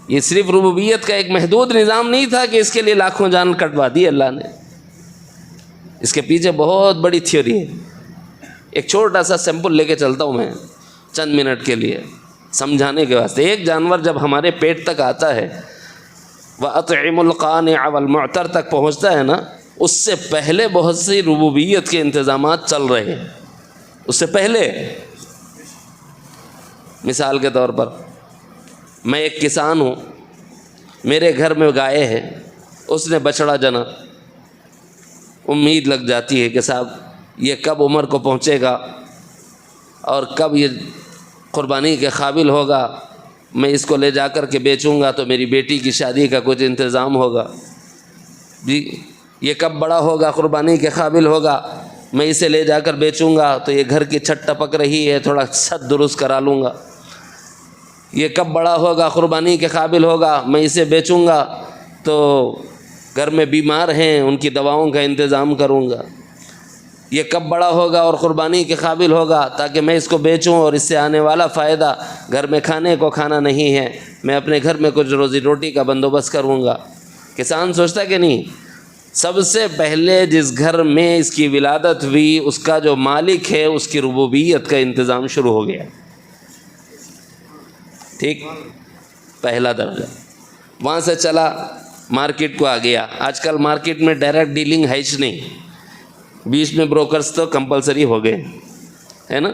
S1: یہ صرف ربوبیت کا ایک محدود نظام نہیں تھا کہ اس کے لیے لاکھوں جان کٹوا دی اللہ نے، اس کے پیچھے بہت بڑی تھیوری ہے۔ ایک چھوٹا سا سیمپل لے کے چلتا ہوں میں چند منٹ کے لیے سمجھانے کے واسطے۔ ایک جانور جب ہمارے پیٹ تک آتا ہے، وَأَطْعِمُ الْقَانِعَ وَالْمُعْتَرَ تک پہنچتا ہے نا، اس سے پہلے بہت سی ربوبیت کے انتظامات چل رہے ہیں۔ اس سے پہلے مثال کے طور پر میں ایک کسان ہوں، میرے گھر میں گائے ہے، اس نے بچڑا جنا، امید لگ جاتی ہے کہ صاحب یہ کب عمر کو پہنچے گا اور کب یہ قربانی کے قابل ہوگا، میں اس کو لے جا کر کے بیچوں گا تو میری بیٹی کی شادی کا کچھ انتظام ہوگا، جی یہ کب بڑا ہوگا، قربانی کے قابل ہوگا، میں اسے لے جا کر بیچوں گا تو یہ گھر کی چھت ٹپک رہی ہے، تھوڑا چھت درست کرا لوں گا، یہ کب بڑا ہوگا، قربانی کے قابل ہوگا، میں اسے بیچوں گا تو گھر میں بیمار ہیں ان کی دواؤں کا انتظام کروں گا، یہ کب بڑا ہوگا اور قربانی کے قابل ہوگا تاکہ میں اس کو بیچوں اور اس سے آنے والا فائدہ گھر میں کھانے کو کھانا نہیں ہے، میں اپنے گھر میں کچھ روزی روٹی کا بندوبست کروں گا۔ کسان سوچتا کہ نہیں، سب سے پہلے جس گھر میں اس کی ولادت ہوئی اس کا جو مالک ہے اس کی ربوبیت کا انتظام شروع ہو گیا. ٹھیک، پہلا درجہ. وہاں سے چلا مارکیٹ کو آ گیا. آج کل مارکیٹ میں ڈائریکٹ ڈیلنگ ہے ہی نہیں، بیچ میں بروکرز تو کمپلسری ہو گئے ہے نا.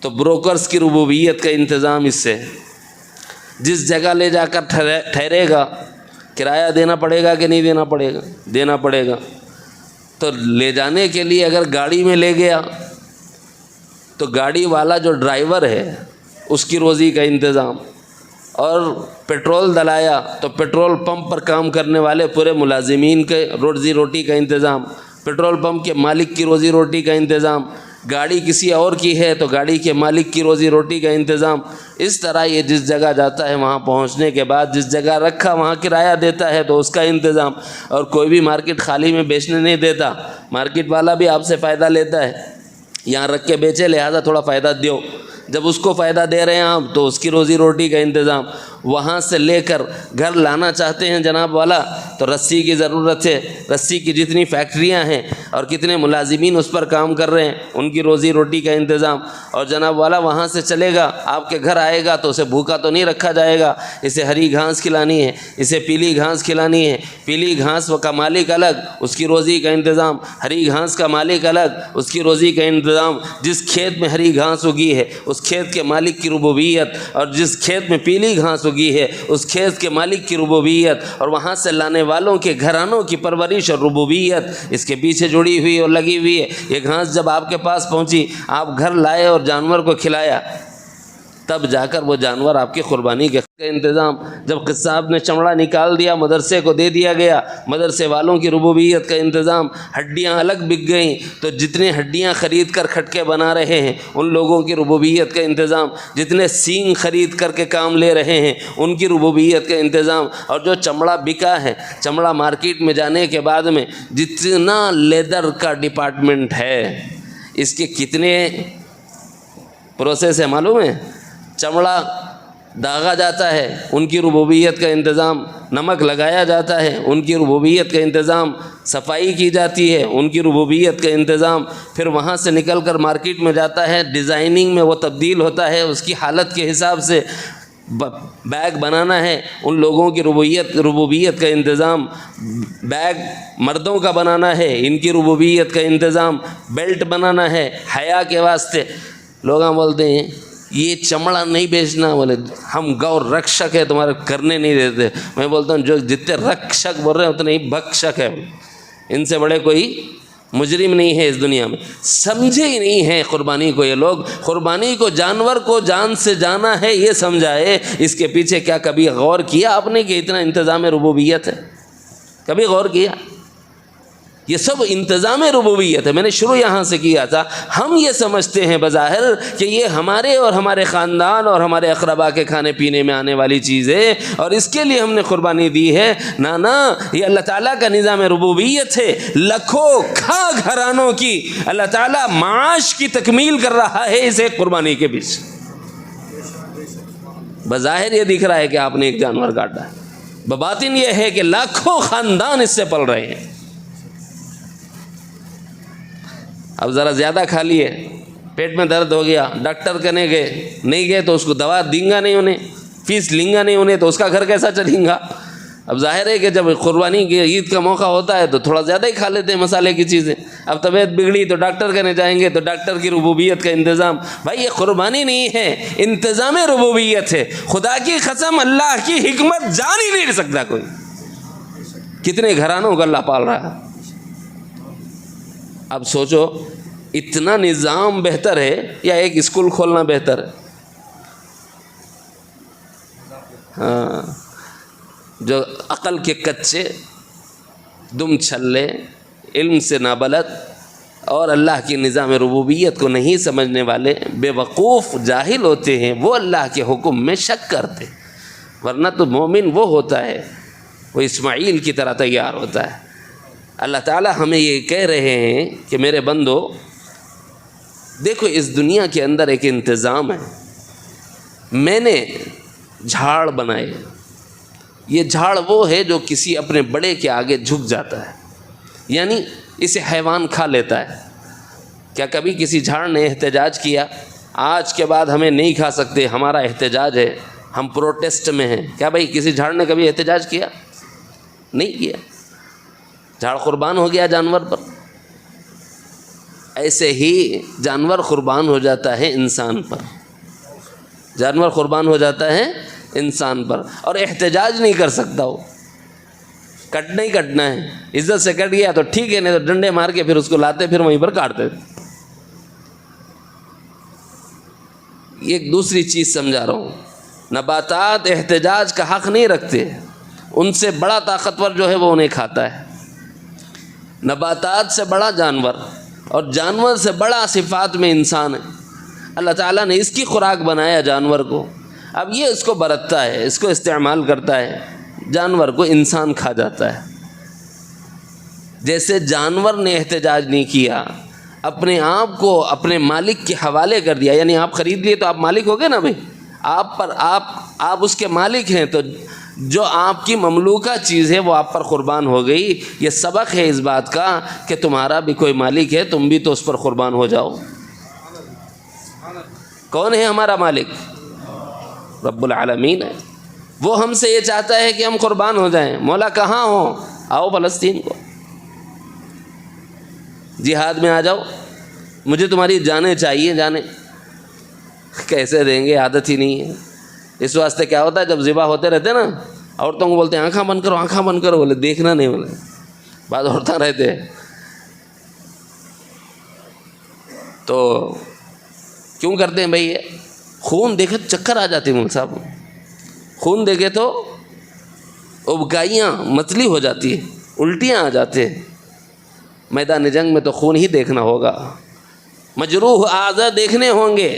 S1: تو بروکرز کی ربوبیت کا انتظام اس سے، جس جگہ لے جا کر ٹھہرے گا کرایہ دینا پڑے گا کہ نہیں دینا پڑے گا؟ دینا پڑے گا. تو لے جانے کے لیے اگر گاڑی میں لے گیا تو گاڑی والا جو ڈرائیور ہے اس کی روزی کا انتظام، اور پیٹرول ڈلایا تو پیٹرول پمپ پر کام کرنے والے پورے ملازمین کے روزی روٹی کا انتظام، پیٹرول پمپ کے مالک کی روزی روٹی کا انتظام، گاڑی کسی اور کی ہے تو گاڑی کے مالک کی روزی روٹی کا انتظام. اس طرح یہ جس جگہ جاتا ہے وہاں پہنچنے کے بعد جس جگہ رکھا وہاں کرایہ دیتا ہے تو اس کا انتظام. اور کوئی بھی مارکیٹ خالی میں بیچنے نہیں دیتا، مارکیٹ والا بھی آپ سے فائدہ لیتا ہے، یہاں رکھ کے بیچے لہذا تھوڑا فائدہ دیو. جب اس کو فائدہ دے رہے ہیں آپ تو اس کی روزی روٹی کا انتظام. وہاں سے لے کر گھر لانا چاہتے ہیں جناب والا تو رسی کی ضرورت ہے، رسی کی جتنی فیکٹریاں ہیں اور کتنے ملازمین اس پر کام کر رہے ہیں ان کی روزی روٹی کا انتظام. اور جناب والا وہاں سے چلے گا آپ کے گھر آئے گا تو اسے بھوکا تو نہیں رکھا جائے گا، اسے ہری گھاس کھلانی ہے، اسے پیلی گھاس کھلانی ہے. پیلی گھاس کا مالک الگ، اس کی روزی کا انتظام، ہری گھاس کا مالک الگ، اس کی روزی کا انتظام. جس کھیت میں ہری گھاس اگی ہے اس کھیت کے مالک کی ربوبیت، اور جس کھیت میں پیلی گھاس اگی ہے اس کھیت کے مالک کی ربوبیت، اور وہاں سے لانے والوں کے گھرانوں کی پرورش اور ربوبیت اس کے پیچھے جڑی ہوئی اور لگی ہوئی ہے. یہ گھاس جب آپ کے پاس پہنچی، آپ گھر لائے اور جانور کو کھلایا، تب جا کر وہ جانور آپ کی قربانی کا انتظام. جب قصاب نے چمڑا نکال دیا مدرسے کو دے دیا گیا، مدرسے والوں کی ربوبیت کا انتظام. ہڈیاں الگ بک گئیں تو جتنے ہڈیاں خرید کر کھٹکے بنا رہے ہیں ان لوگوں کی ربوبیت کا انتظام، جتنے سینگ خرید کر کے کام لے رہے ہیں ان کی ربوبیت کا انتظام. اور جو چمڑا بکا ہے، چمڑا مارکیٹ میں جانے کے بعد میں جتنا لیدر کا ڈپارٹمنٹ ہے اس کے کتنے پروسیس ہے معلوم ہے؟ چمڑا داغا جاتا ہے ان کی ربوبیت کا انتظام، نمک لگایا جاتا ہے ان کی ربوبیت کا انتظام، صفائی کی جاتی ہے ان کی ربوبیت کا انتظام. پھر وہاں سے نکل کر مارکیٹ میں جاتا ہے، ڈیزائننگ میں وہ تبدیل ہوتا ہے اس کی حالت کے حساب سے. بیگ بنانا ہے ان لوگوں کی ربوبیت کا انتظام، بیگ مردوں کا بنانا ہے ان کی ربوبیت کا انتظام، بیلٹ بنانا ہے حیا کے واسطے. لوگ بولتے ہیں یہ چمڑا نہیں بیچنا، بولے ہم گو رکشک ہے تمہارے کرنے نہیں دیتے. میں بولتا ہوں جو جتنے رکشک بول رہے ہیں اتنے ہی بھکشک ہے، ان سے بڑے کوئی مجرم نہیں ہے اس دنیا میں. سمجھے ہی نہیں ہے قربانی کو. یہ لوگ قربانی کو جانور کو جان سے جانا ہے یہ سمجھائے، اس کے پیچھے کیا کبھی غور کیا آپ نے کہ اتنا انتظام ربوبیت ہے؟ کبھی غور کیا؟ یہ سب انتظام ربوبیت ہے. میں نے شروع یہاں سے کیا تھا. ہم یہ سمجھتے ہیں بظاہر کہ یہ ہمارے اور ہمارے خاندان اور ہمارے اقربا کے کھانے پینے میں آنے والی چیز ہے اور اس کے لیے ہم نے قربانی دی ہے. نا، یہ اللہ تعالیٰ کا نظام ربوبیت ہے. لکھوں کھا گھرانوں کی اللہ تعالیٰ معاش کی تکمیل کر رہا ہے اسے قربانی کے پیچھے. بظاہر یہ دکھ رہا ہے کہ آپ نے ایک جانور کاٹا ہے، بباطن یہ ہے کہ لاکھوں خاندان اس سے پل رہے ہیں. اب ذرا زیادہ کھا لیے، پیٹ میں درد ہو گیا، ڈاکٹر کہنے گئے، نہیں گئے تو اس کو دوا دیں گا نہیں انہیں، فیس لیں گا نہیں انہیں، تو اس کا گھر کیسا چلیں گا؟ اب ظاہر ہے کہ جب قربانی کی عید کا موقع ہوتا ہے تو تھوڑا زیادہ ہی کھا لیتے ہیں مسالے کی چیزیں. اب طبیعت بگڑی تو ڈاکٹر کہنے جائیں گے تو ڈاکٹر کی ربوبیت کا انتظام. بھائی یہ قربانی نہیں ہے، انتظام ربوبیت ہے. خدا کی قسم اللہ کی حکمت جان ہی نہیں سکتا کوئی. کتنے گھرانوں کو اللہ پال رہا ہے. اب سوچو اتنا نظام بہتر ہے یا ایک اسکول کھولنا بہتر ہے؟ ہاں، جو عقل کے کچے، دم چھلے، علم سے نابلد اور اللہ کی نظام ربوبیت کو نہیں سمجھنے والے بے وقوف جاہل ہوتے ہیں، وہ اللہ کے حکم میں شک کرتے. ورنہ تو مومن وہ ہوتا ہے، وہ اسماعیل کی طرح تیار ہوتا ہے. اللہ تعالیٰ ہمیں یہ کہہ رہے ہیں کہ میرے بندو دیکھو اس دنیا کے اندر ایک انتظام ہے. میں نے جھاڑ بنائے، یہ جھاڑ وہ ہے جو کسی اپنے بڑے کے آگے جھک جاتا ہے، یعنی اسے حیوان کھا لیتا ہے۔ کیا کبھی کسی جھاڑ نے احتجاج کیا آج کے بعد ہمیں نہیں کھا سکتے، ہمارا احتجاج ہے، ہم پروٹیسٹ میں ہیں؟ کیا بھائی کسی جھاڑ نے کبھی احتجاج کیا؟ نہیں کیا، جھاڑ قربان ہو گیا جانور پر۔ ایسے ہی جانور قربان ہو جاتا ہے انسان پر، جانور قربان ہو جاتا ہے انسان پر، اور احتجاج نہیں کر سکتا وہ، کٹنا ہی کٹنا ہے، عزت سے کٹ گیا تو ٹھیک ہے، نہیں تو ڈنڈے مار کے پھر اس کو لاتے پھر وہیں پر کاٹتے۔ ایک دوسری چیز سمجھا رہا ہوں، نباتات احتجاج کا حق نہیں رکھتے، ان سے بڑا طاقتور جو ہے وہ انہیں کھاتا ہے۔ نباتات سے بڑا جانور اور جانور سے بڑا صفات میں انسان ہے۔ اللہ تعالیٰ نے اس کی خوراک بنایا جانور کو، اب یہ اس کو برتتا ہے، اس کو استعمال کرتا ہے، جانور کو انسان کھا جاتا ہے۔ جیسے جانور نے احتجاج نہیں کیا، اپنے آپ کو اپنے مالک کے حوالے کر دیا، یعنی آپ خرید لیے تو آپ مالک ہو گئے نا بھائی، آپ اس کے مالک ہیں، تو جو آپ کی مملوکہ چیز ہے وہ آپ پر قربان ہو گئی۔ یہ سبق ہے اس بات کا کہ تمہارا بھی کوئی مالک ہے، تم بھی تو اس پر قربان ہو جاؤ۔ کون ہے ہمارا مالک؟ رب العالمین ہے، وہ ہم سے یہ چاہتا ہے کہ ہم قربان ہو جائیں۔ مولا کہاں ہو؟ آؤ فلسطین کو، جہاد میں آ جاؤ، مجھے تمہاری جانیں چاہیے۔ جانیں کیسے دیں گے؟ عادت ہی نہیں ہے۔ اس واسطے کیا ہوتا ہے جب ذبح ہوتے رہتے نا، عورتوں کو بولتے ہیں آنکھاں بند کرو، آنکھاں بند کرو، بولے دیکھنا نہیں، بولے بعض عورتیں رہتے ہیں تو کیوں کرتے ہیں بھائی؟ یہ خون دیکھے چکر آ جاتی مول صاحب، خون دیکھے تو ابکائیاں متلی ہو جاتی ہے، الٹیاں آ جاتے ہیں۔ میدان جنگ میں تو خون ہی دیکھنا ہوگا، مجروح اعضاء دیکھنے ہوں گے،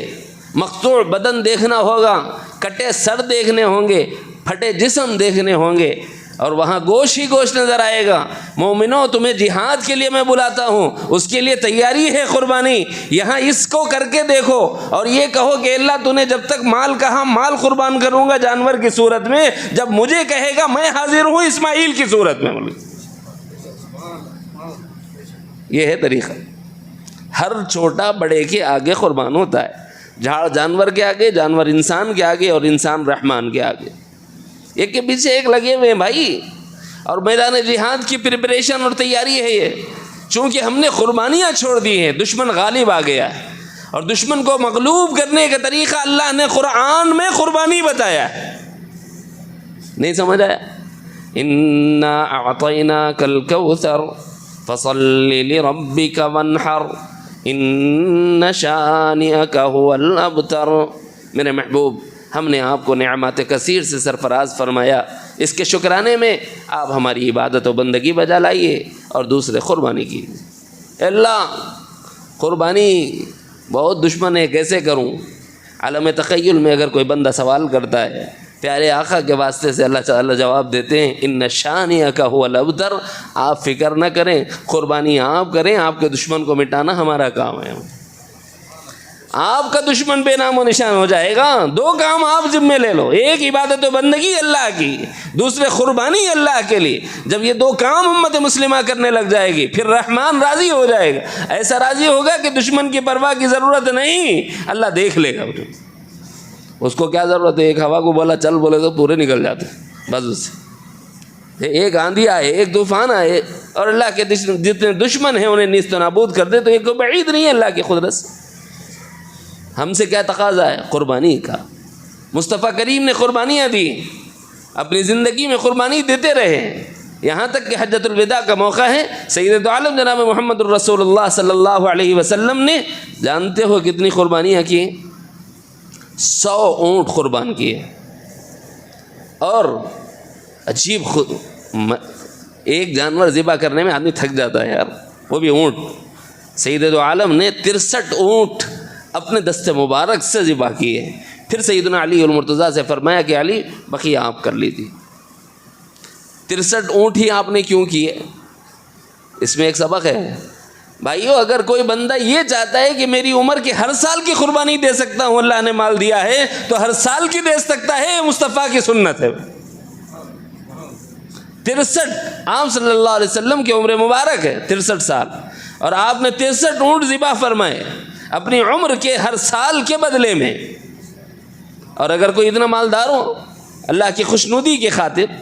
S1: مقطوع بدن دیکھنا ہوگا، کٹے سر دیکھنے ہوں گے، پھٹے جسم دیکھنے ہوں گے، اور وہاں گوشت ہی گوشت نظر آئے گا۔ مومنوں تمہیں جہاد کے لیے میں بلاتا ہوں، اس کے لیے تیاری ہے قربانی، یہاں اس کو کر کے دیکھو اور یہ کہو کہ اللہ تو نے جب تک مال کہا مال قربان کروں گا جانور کی صورت میں، جب مجھے کہے گا میں حاضر ہوں اسماعیل کی صورت میں۔ یہ ہے طریقہ، ہر چھوٹا بڑے کے آگے قربان ہوتا ہے، جھاڑ جانور کے آگے، جانور انسان کے آگے، اور انسان رحمان کے آگے، ایک کے پیچھے ایک لگے ہوئے ہیں بھائی۔ اور میدان جہاد کی پریپریشن اور تیاری ہے یہ، چونکہ ہم نے قربانیاں چھوڑ دی ہیں، دشمن غالب آ گیا ہے، اور دشمن کو مغلوب کرنے کا طریقہ اللہ نے قرآن میں قربانی بتایا ہے۔ نہیں سمجھ آیا؟ انا اعطیناک الکوثر فصل لربک وانحر ان شانئک هو الابتر۔ میرے محبوب، ہم نے آپ کو نعمات کثیر سے سرفراز فرمایا، اس کے شکرانے میں آپ ہماری عبادت و بندگی بجا لائیے اور دوسرے قربانی کیجیے۔ اللہ قربانی بہت دشمن ہے، کیسے کروں؟ عالم تخیل میں اگر کوئی بندہ سوال کرتا ہے، پیارے آقا کے واسطے سے اللہ تعالیٰ جواب دیتے ہیں ان شانئک هو الابتر، آپ فکر نہ کریں، قربانی آپ کریں، آپ کے دشمن کو مٹانا ہمارا کام ہے، آپ کا دشمن بے نام و نشان ہو جائے گا۔ دو کام آپ ذمے لے لو، ایک عبادت و بندگی اللہ کی، دوسرے قربانی اللہ کے لیے۔ جب یہ دو کام امت مسلمہ کرنے لگ جائے گی پھر رحمان راضی ہو جائے گا، ایسا راضی ہوگا کہ دشمن کی پرواہ کی ضرورت نہیں، اللہ دیکھ لے گا۔ اس کو کیا ضرورت ہے؟ ایک ہوا کو بولا چل، بولے تو پورے نکل جاتے بس اس سے۔ ایک آندھی آئے، ایک طوفان آئے، اور اللہ کے جتنے دشمن ہیں انہیں نیست و نابود کر دے، تو یہ کوئی بعید نہیں ہے اللہ کی قدرت سے۔ ہم سے کیا تقاضا ہے؟ قربانی کا۔ مصطفیٰ کریم نے قربانیاں دی، اپنی زندگی میں قربانی دیتے رہے، یہاں تک کہ حجۃ الوداع کا موقع ہے، سید عالم جناب محمد الرسول اللہ صلی اللہ علیہ وسلم نے جانتے ہو کتنی قربانیاں کی؟ 100 اونٹ قربان کیے۔ اور عجیب ایک جانور ذبح کرنے میں آدمی تھک جاتا ہے یار، وہ بھی اونٹ۔ سید عالم نے 63 اونٹ اپنے دست مبارک سے ذبح کیے۔ پھر سیدنا علی المرتضیٰ سے فرمایا کہ علی بقیہ آپ کر لیجیے۔ 63 اونٹ ہی آپ نے کیوں کیے؟ اس میں ایک سبق ہے بھائیو، اگر کوئی بندہ یہ چاہتا ہے کہ میری عمر کی ہر سال کی قربانی دے سکتا ہوں، اللہ نے مال دیا ہے تو ہر سال کی دے سکتا ہے، یہ مصطفیٰ کی سنت ہے۔ 63 آپ صلی اللہ علیہ وسلم کی عمر مبارک ہے 63 سال، اور آپ نے 63 اونٹ ذبح فرمائے اپنی عمر کے ہر سال کے بدلے میں۔ اور اگر کوئی اتنا مالدار ہو اللہ کی خوشنودی کی خاطر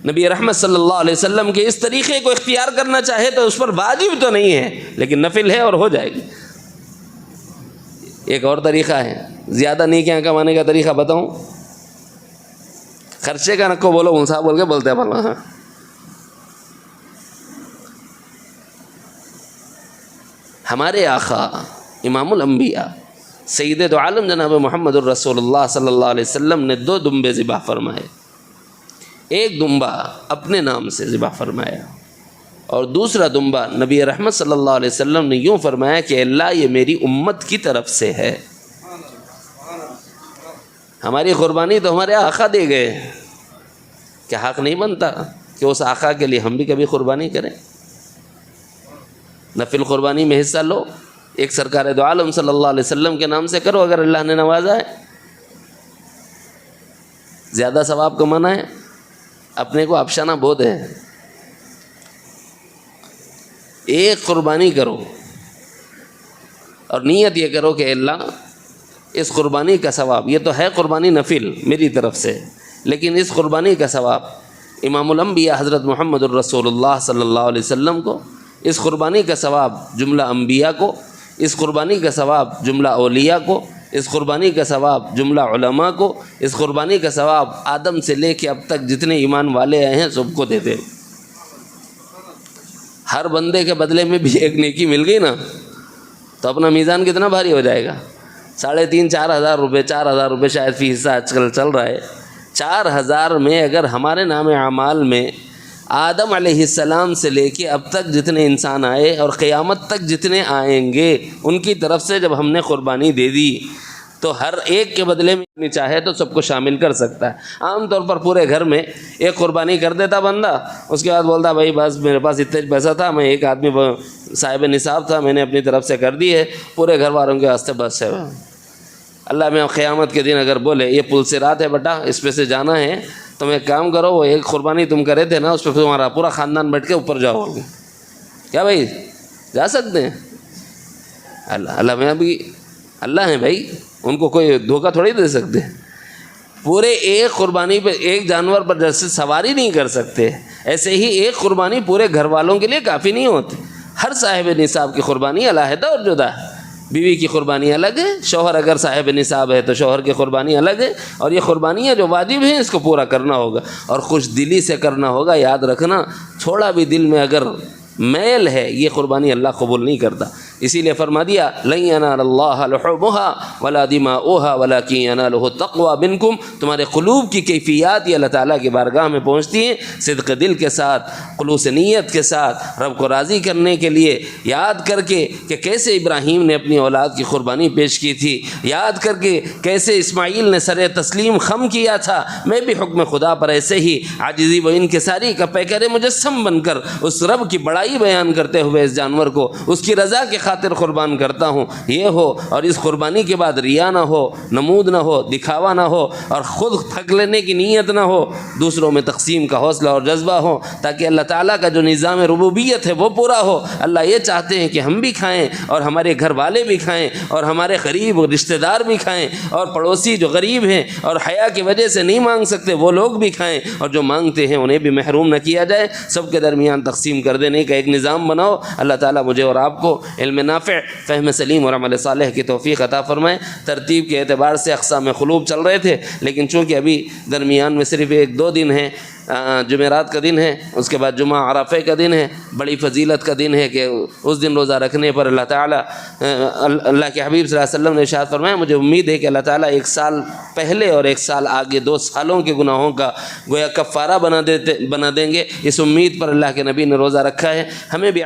S1: نبی رحمت صلی اللہ علیہ وسلم کے اس طریقے کو اختیار کرنا چاہے تو اس پر واجب تو نہیں ہے لیکن نفل ہے اور ہو جائے گی۔ ایک اور طریقہ ہے، زیادہ نیکیاں کمانے کا طریقہ بتاؤں؟ خرچے کا نکو بولو انسا بول کے بولتے ہیں بولو۔ ہاں، ہمارے آقا امام الانبیاء سید دو عالم جناب محمد الرسول اللہ صلی اللہ علیہ وسلم نے 2 دمبے ذبح فرمائے۔ ایک دمبا اپنے نام سے ذبح فرمایا اور دوسرا دمبا نبی رحمت صلی اللہ علیہ وسلم نے یوں فرمایا کہ اللہ یہ میری امت کی طرف سے ہے۔ ہماری قربانی تو ہمارے آقا دے گئے، کیا حق نہیں بنتا کہ اس آقا کے لیے ہم بھی کبھی قربانی کریں؟ نفل قربانی میں حصہ لو، ایک سرکار دو عالم صلی اللہ علیہ وسلم کے نام سے کرو، اگر اللہ نے نوازا ہے زیادہ ثواب کمانا ہے، اپنے کو افشانہ بہت ہے۔ ایک قربانی کرو اور نیت یہ کرو کہ اللہ اس قربانی کا ثواب، یہ تو ہے قربانی نفل میری طرف سے، لیکن اس قربانی کا ثواب امام الانبیاء حضرت محمد الرسول اللہ صلی اللہ علیہ وسلم کو، اس قربانی کا ثواب جملہ انبیاء کو، اس قربانی کا ثواب جملہ اولیاء کو، اس قربانی کا ثواب جملہ علماء کو، اس قربانی کا ثواب آدم سے لے کے اب تک جتنے ایمان والے آئے ہیں سب کو دے دے۔ ہر بندے کے بدلے میں بھی ایک نیکی مل گئی نا تو اپنا میزان کتنا بھاری ہو جائے گا۔ 3,500-4,000 روپے، 4,000 روپے شاید فی حصہ آج کل چل رہا ہے۔ 4,000 میں اگر ہمارے نام اعمال میں آدم علیہ السلام سے لے کے اب تک جتنے انسان آئے اور قیامت تک جتنے آئیں گے ان کی طرف سے جب ہم نے قربانی دے دی تو ہر ایک کے بدلے میں چاہے تو سب کو شامل کر سکتا ہے۔ عام طور پر پورے گھر میں ایک قربانی کر دیتا بندہ، اس کے بعد بولتا بھائی بس میرے پاس اتنا پیسہ تھا، میں ایک آدمی صاحب نصاب تھا، میں نے اپنی طرف سے کر دی ہے، پورے گھر والوں کے واسطے بس ہے۔ اللہ میں قیامت کے دن اگر بولے یہ پل صراط ہے بیٹا اس پہ سے جانا ہے، تم ایک کام کرو، وہ ایک قربانی تم کرے تھے نا اس پہ تمہارا پورا خاندان بیٹھ کے اوپر جاؤ گے، کیا بھائی جا سکتے ہیں؟ اللہ میں ابھی اللہ ہیں بھائی، ان کو کوئی دھوکہ تھوڑی دے سکتے۔ پورے ایک قربانی پہ ایک جانور پر جیسے سواری نہیں کر سکتے، ایسے ہی ایک قربانی پورے گھر والوں کے لیے کافی نہیں ہوتی۔ ہر صاحب نصاب کی قربانی علیحدہ اور جدا ہے۔ بیوی کی قربانی الگ ہے، شوہر اگر صاحب نصاب ہے تو شوہر کی قربانی الگ ہے، اور یہ قربانیاں جو واجب ہیں اس کو پورا کرنا ہوگا اور خوش دلی سے کرنا ہوگا۔ یاد رکھنا تھوڑا بھی دل میں اگر میل ہے یہ قربانی اللہ قبول نہیں کرتا۔ اسی لیے فرما دیا لن ینال اللہ لحومها ولا دماؤها ولکن ینالہ التقوی منکم، تمہارے قلوب کی کیفیات یہ اللہ تعالیٰ کی بارگاہ میں پہنچتی ہیں صدق دل کے ساتھ، خلوص نیت کے ساتھ، رب کو راضی کرنے کے لیے، یاد کر کے کہ کیسے ابراہیم نے اپنی اولاد کی قربانی پیش کی تھی، یاد کر کے کیسے اسماعیل نے سر تسلیم خم کیا تھا۔ میں بھی حکم خدا پر ایسے ہی عاجزی و انکساری کا پیکر مجسم بن کر اس رب کی بڑائی بیان کرتے ہوئے اس جانور کو اس کی رضا کے خاطر قربان کرتا ہوں۔ یہ ہو اور اس قربانی کے بعد ریا نہ ہو، نمود نہ ہو، دکھاوا نہ ہو، اور خود تھک لینے کی نیت نہ ہو، دوسروں میں تقسیم کا حوصلہ اور جذبہ ہو، تاکہ اللہ تعالیٰ کا جو نظام ربوبیت ہے وہ پورا ہو۔ اللہ یہ چاہتے ہیں کہ ہم بھی کھائیں اور ہمارے گھر والے بھی کھائیں اور ہمارے قریب رشتہ دار بھی کھائیں، اور پڑوسی جو غریب ہیں اور حیا کی وجہ سے نہیں مانگ سکتے وہ لوگ بھی کھائیں، اور جو مانگتے ہیں انہیں بھی محروم نہ کیا جائے۔ سب کے درمیان تقسیم کر دینے کا ایک نظام بناؤ۔ اللہ تعالیٰ مجھے اور آپ کو علم نافع، فہم سلیم اور عمل صالح کی توفیق عطا فرمائے۔ ترتیب کے اعتبار سے اقسام قلوب چل رہے تھے، لیکن چونکہ ابھی درمیان میں صرف 1-2 دن ہیں، جمعرات کا دن ہے، اس کے بعد جمعہ عرفہ کا دن ہے، بڑی فضیلت کا دن ہے کہ اس دن روزہ رکھنے پر اللہ تعالیٰ اللہ کے حبیب صلی اللہ علیہ وسلم نے ارشاد فرمایا مجھے امید ہے کہ اللہ تعالیٰ 1 سال پہلے اور 1 سال آگے 2 سالوں کے گناہوں کا گویا کفارہ بنا دیں گے۔ اس امید پر اللہ کے نبی نے روزہ رکھا ہے۔ ہمیں بھی